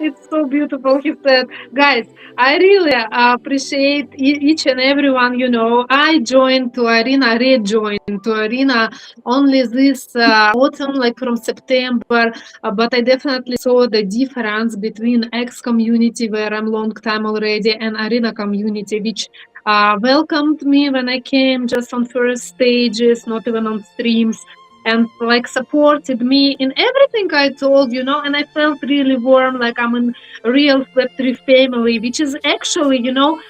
It's so beautiful, he said. Guys, I really appreciate each and everyone. You know, I joined to Arena, rejoined to Arena only this autumn, like from September, but I definitely saw the difference between X community, where I'm long time already, and Arena community, which welcomed me when I came just on first stages, not even on streams. and like supported me in everything I told, and I felt really warm, like I'm in real Web3 family, which is actually,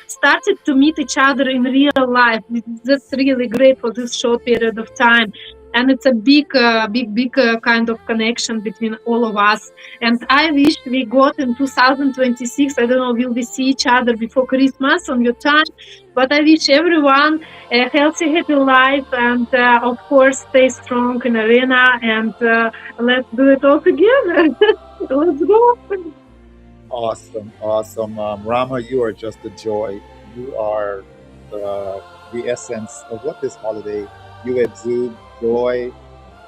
started to meet each other in real life. That's really great for this short period of time. And it's a big kind of connection between all of us. And I wish we got in 2026. I don't know, will we see each other before Christmas on your time? But I wish everyone a healthy, happy life, and of course, stay strong in arena. And let's do it all together. Let's go. Awesome, awesome. Rama, you are just a joy. You are the essence of what this holiday. You exude joy,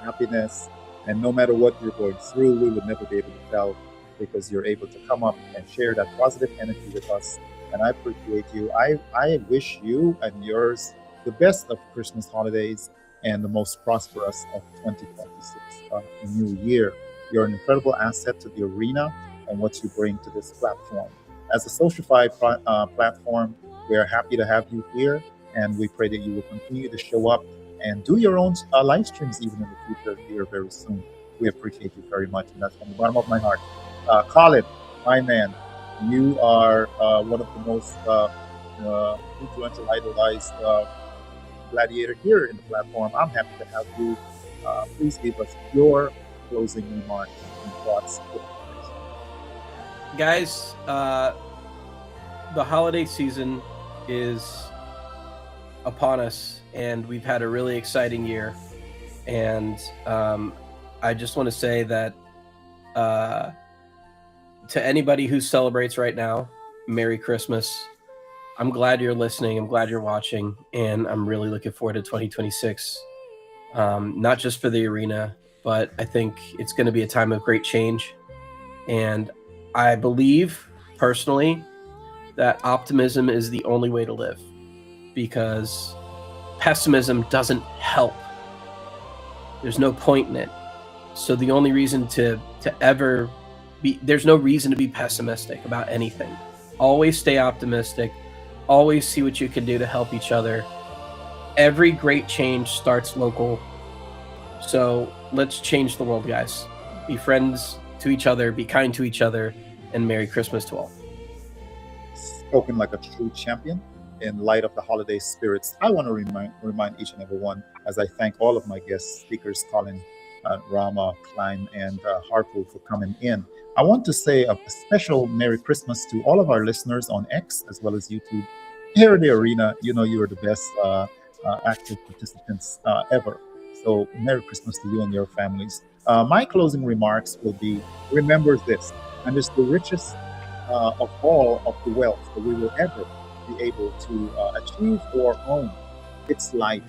happiness, and no matter what you're going through, we would never be able to tell because you're able to come up and share that positive energy with us. And I appreciate you. I wish you and yours the best of Christmas holidays and the most prosperous of 2026 new year. You're an incredible asset to the arena and what you bring to this platform. As a SocialFi platform, we are happy to have you here, and we pray that you will continue to show up and do your own live streams even in the future here very soon. We appreciate you very much, and that's from the bottom of my heart. Colin, my man, you are one of the most influential, idolized gladiator here in the platform. I'm happy to have you. Please give us your closing remarks and thoughts. Guys, the holiday season is upon us, and we've had a really exciting year. And I just want to say that to anybody who celebrates right now, Merry Christmas. I'm glad you're listening. I'm glad you're watching, and I'm really looking forward to 2026. Not just for the arena, but I think it's going to be a time of great change. And I believe personally that optimism is the only way to live, because pessimism doesn't help. There's no point in it. So the only reason to ever be, there's no reason to be pessimistic about anything. Always stay optimistic. Always see what you can do to help each other. Every great change starts local. So let's change the world, guys. Be friends to each other, be kind to each other, and Merry Christmas to all. Spoken like a true champion in light of the holiday spirits. I want to remind each and every one, as I thank all of my guest speakers, Colin, Rama, Klein, and Harpool for coming in. I want to say a special Merry Christmas to all of our listeners on X as well as YouTube. Here in the arena, you know you are the best active participants ever. So Merry Christmas to you and your families. My closing remarks will be, remember this, and it's the richest of all of the wealth that we will ever be able to achieve or own. It's life.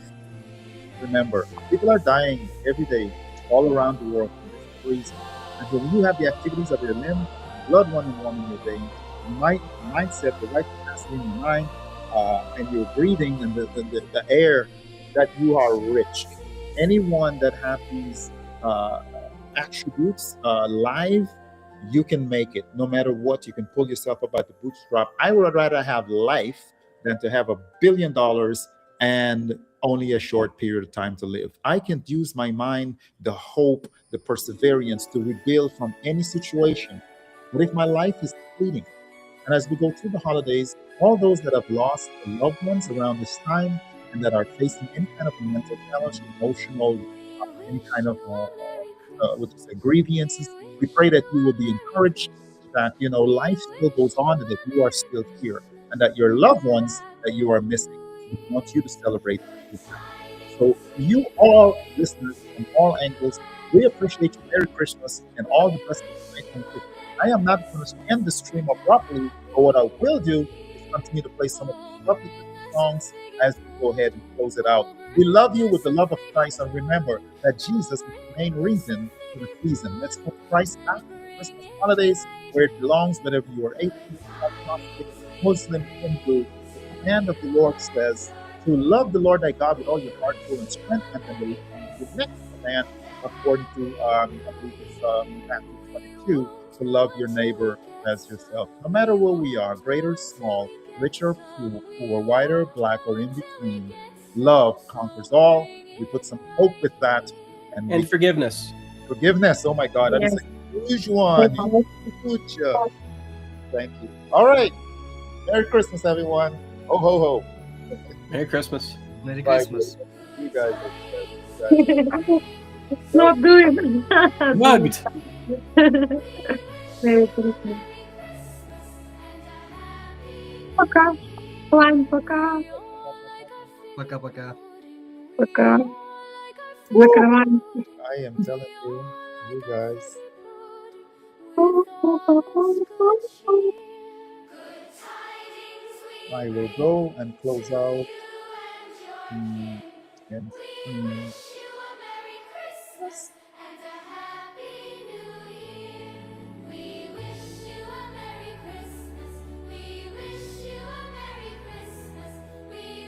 Remember, people are dying every day all around the world from this reason. And when you have the activities of your limb, blood running warm in your veins, mindset, the right capacity in your mind, and your breathing and the air, that you are rich. Anyone that have these attributes live, you can make it. No matter what, you can pull yourself up by the bootstrap. I would rather have life than to have $1 billion and only a short period of time to live. I can use my mind, the hope, the perseverance to rebuild from any situation. But if my life is fleeting, and as we go through the holidays, all those that have lost loved ones around this time and that are facing any kind of mental challenge, emotional, any kind of grievances, we pray that you will be encouraged that life still goes on and that you are still here and that your loved ones that you are missing, we want you to celebrate with them. So you all listeners from all angles, we appreciate you. Merry Christmas and all the blessings of 2026. I am not going to end the stream abruptly, but what I will do is continue to play some of the lovely songs as we go ahead and close it out. We love you with the love of Christ, and remember that Jesus is the main reason for the season. Let's put Christ back in the Christmas holidays where it belongs, whether you are atheist, agnostic, Muslim, Hindu. The command of the Lord says to love the Lord thy God with all your heart, soul, and strength, and then the next command, according to I believe it's Matthew 22, to love your neighbor as yourself. No matter where we are, great or small, rich or poor, white or black, or in between, love conquers all. We put some hope with that, And forgiveness. forgiveness. Oh my God, that is Yes. a huge one. Huge. Thank you. All right. Merry Christmas, everyone. Ho ho ho. Merry Christmas. Merry Bye. Christmas. You guys. You guys. Not doing. Mugged. Merry Christmas. Пока. Лань, пока. Пока-пока. Пока. Закрываем. I am telling you guys. I will go and close out. And